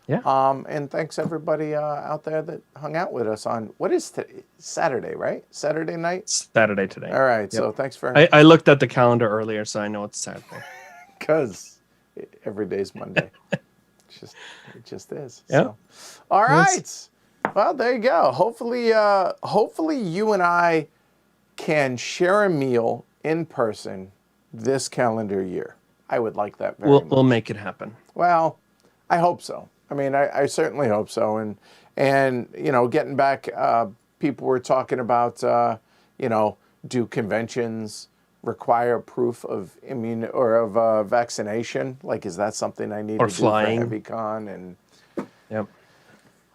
Speaker 2: Yeah.
Speaker 1: And thanks everybody out there that hung out with us on, what is today? Saturday, right? Saturday night?
Speaker 2: Saturday today.
Speaker 1: All right.
Speaker 2: Yep.
Speaker 1: So thanks for...
Speaker 2: I looked at the calendar earlier, so I know it's Saturday.
Speaker 1: because every day's Monday. It just is.
Speaker 2: Yep.
Speaker 1: So, all right.
Speaker 2: Yes.
Speaker 1: Well, there you go. Hopefully you and I can share a meal in person this calendar year. I would like that very much.
Speaker 2: We'll make it happen.
Speaker 1: Well, I hope so. I mean, I certainly hope so. And you know, getting back, people were talking about, you know, do conventions require proof of vaccination? Like, is that something I need
Speaker 2: Or
Speaker 1: to
Speaker 2: flying.
Speaker 1: do for HeavyCon? And
Speaker 2: Yep.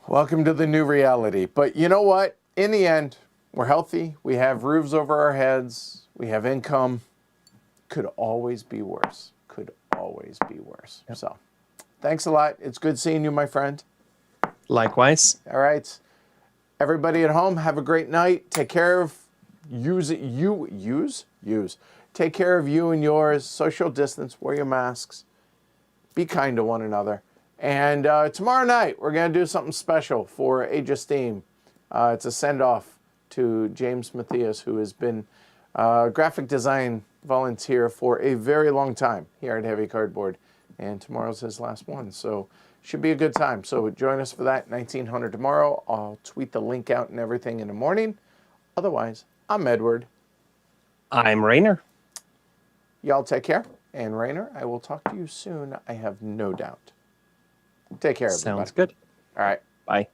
Speaker 1: welcome to the new reality. But you know what? In the end, we're healthy. We have roofs over our heads. We have income. Could always be worse. Could always be worse.
Speaker 2: Yep.
Speaker 1: So, thanks a lot. It's good seeing you, my friend.
Speaker 2: Likewise.
Speaker 1: All right. Everybody at home, have a great night. Take care of Take care of you and yours. Social distance. Wear your masks. Be kind to one another. And tomorrow night, we're going to do something special for Age of Steam. It's a send-off to James Matthias, who has been a graphic design volunteer for a very long time here at Heavy Cardboard. And tomorrow's his last one. So should be a good time. So join us for that, 1900 tomorrow. I'll tweet the link out and everything in the morning. Otherwise, I'm Edward.
Speaker 2: I'm Rainer.
Speaker 1: Y'all take care. And Rainer, I will talk to you soon, I have no doubt. Take care, everybody.
Speaker 2: Sounds good.
Speaker 1: All right.
Speaker 2: Bye.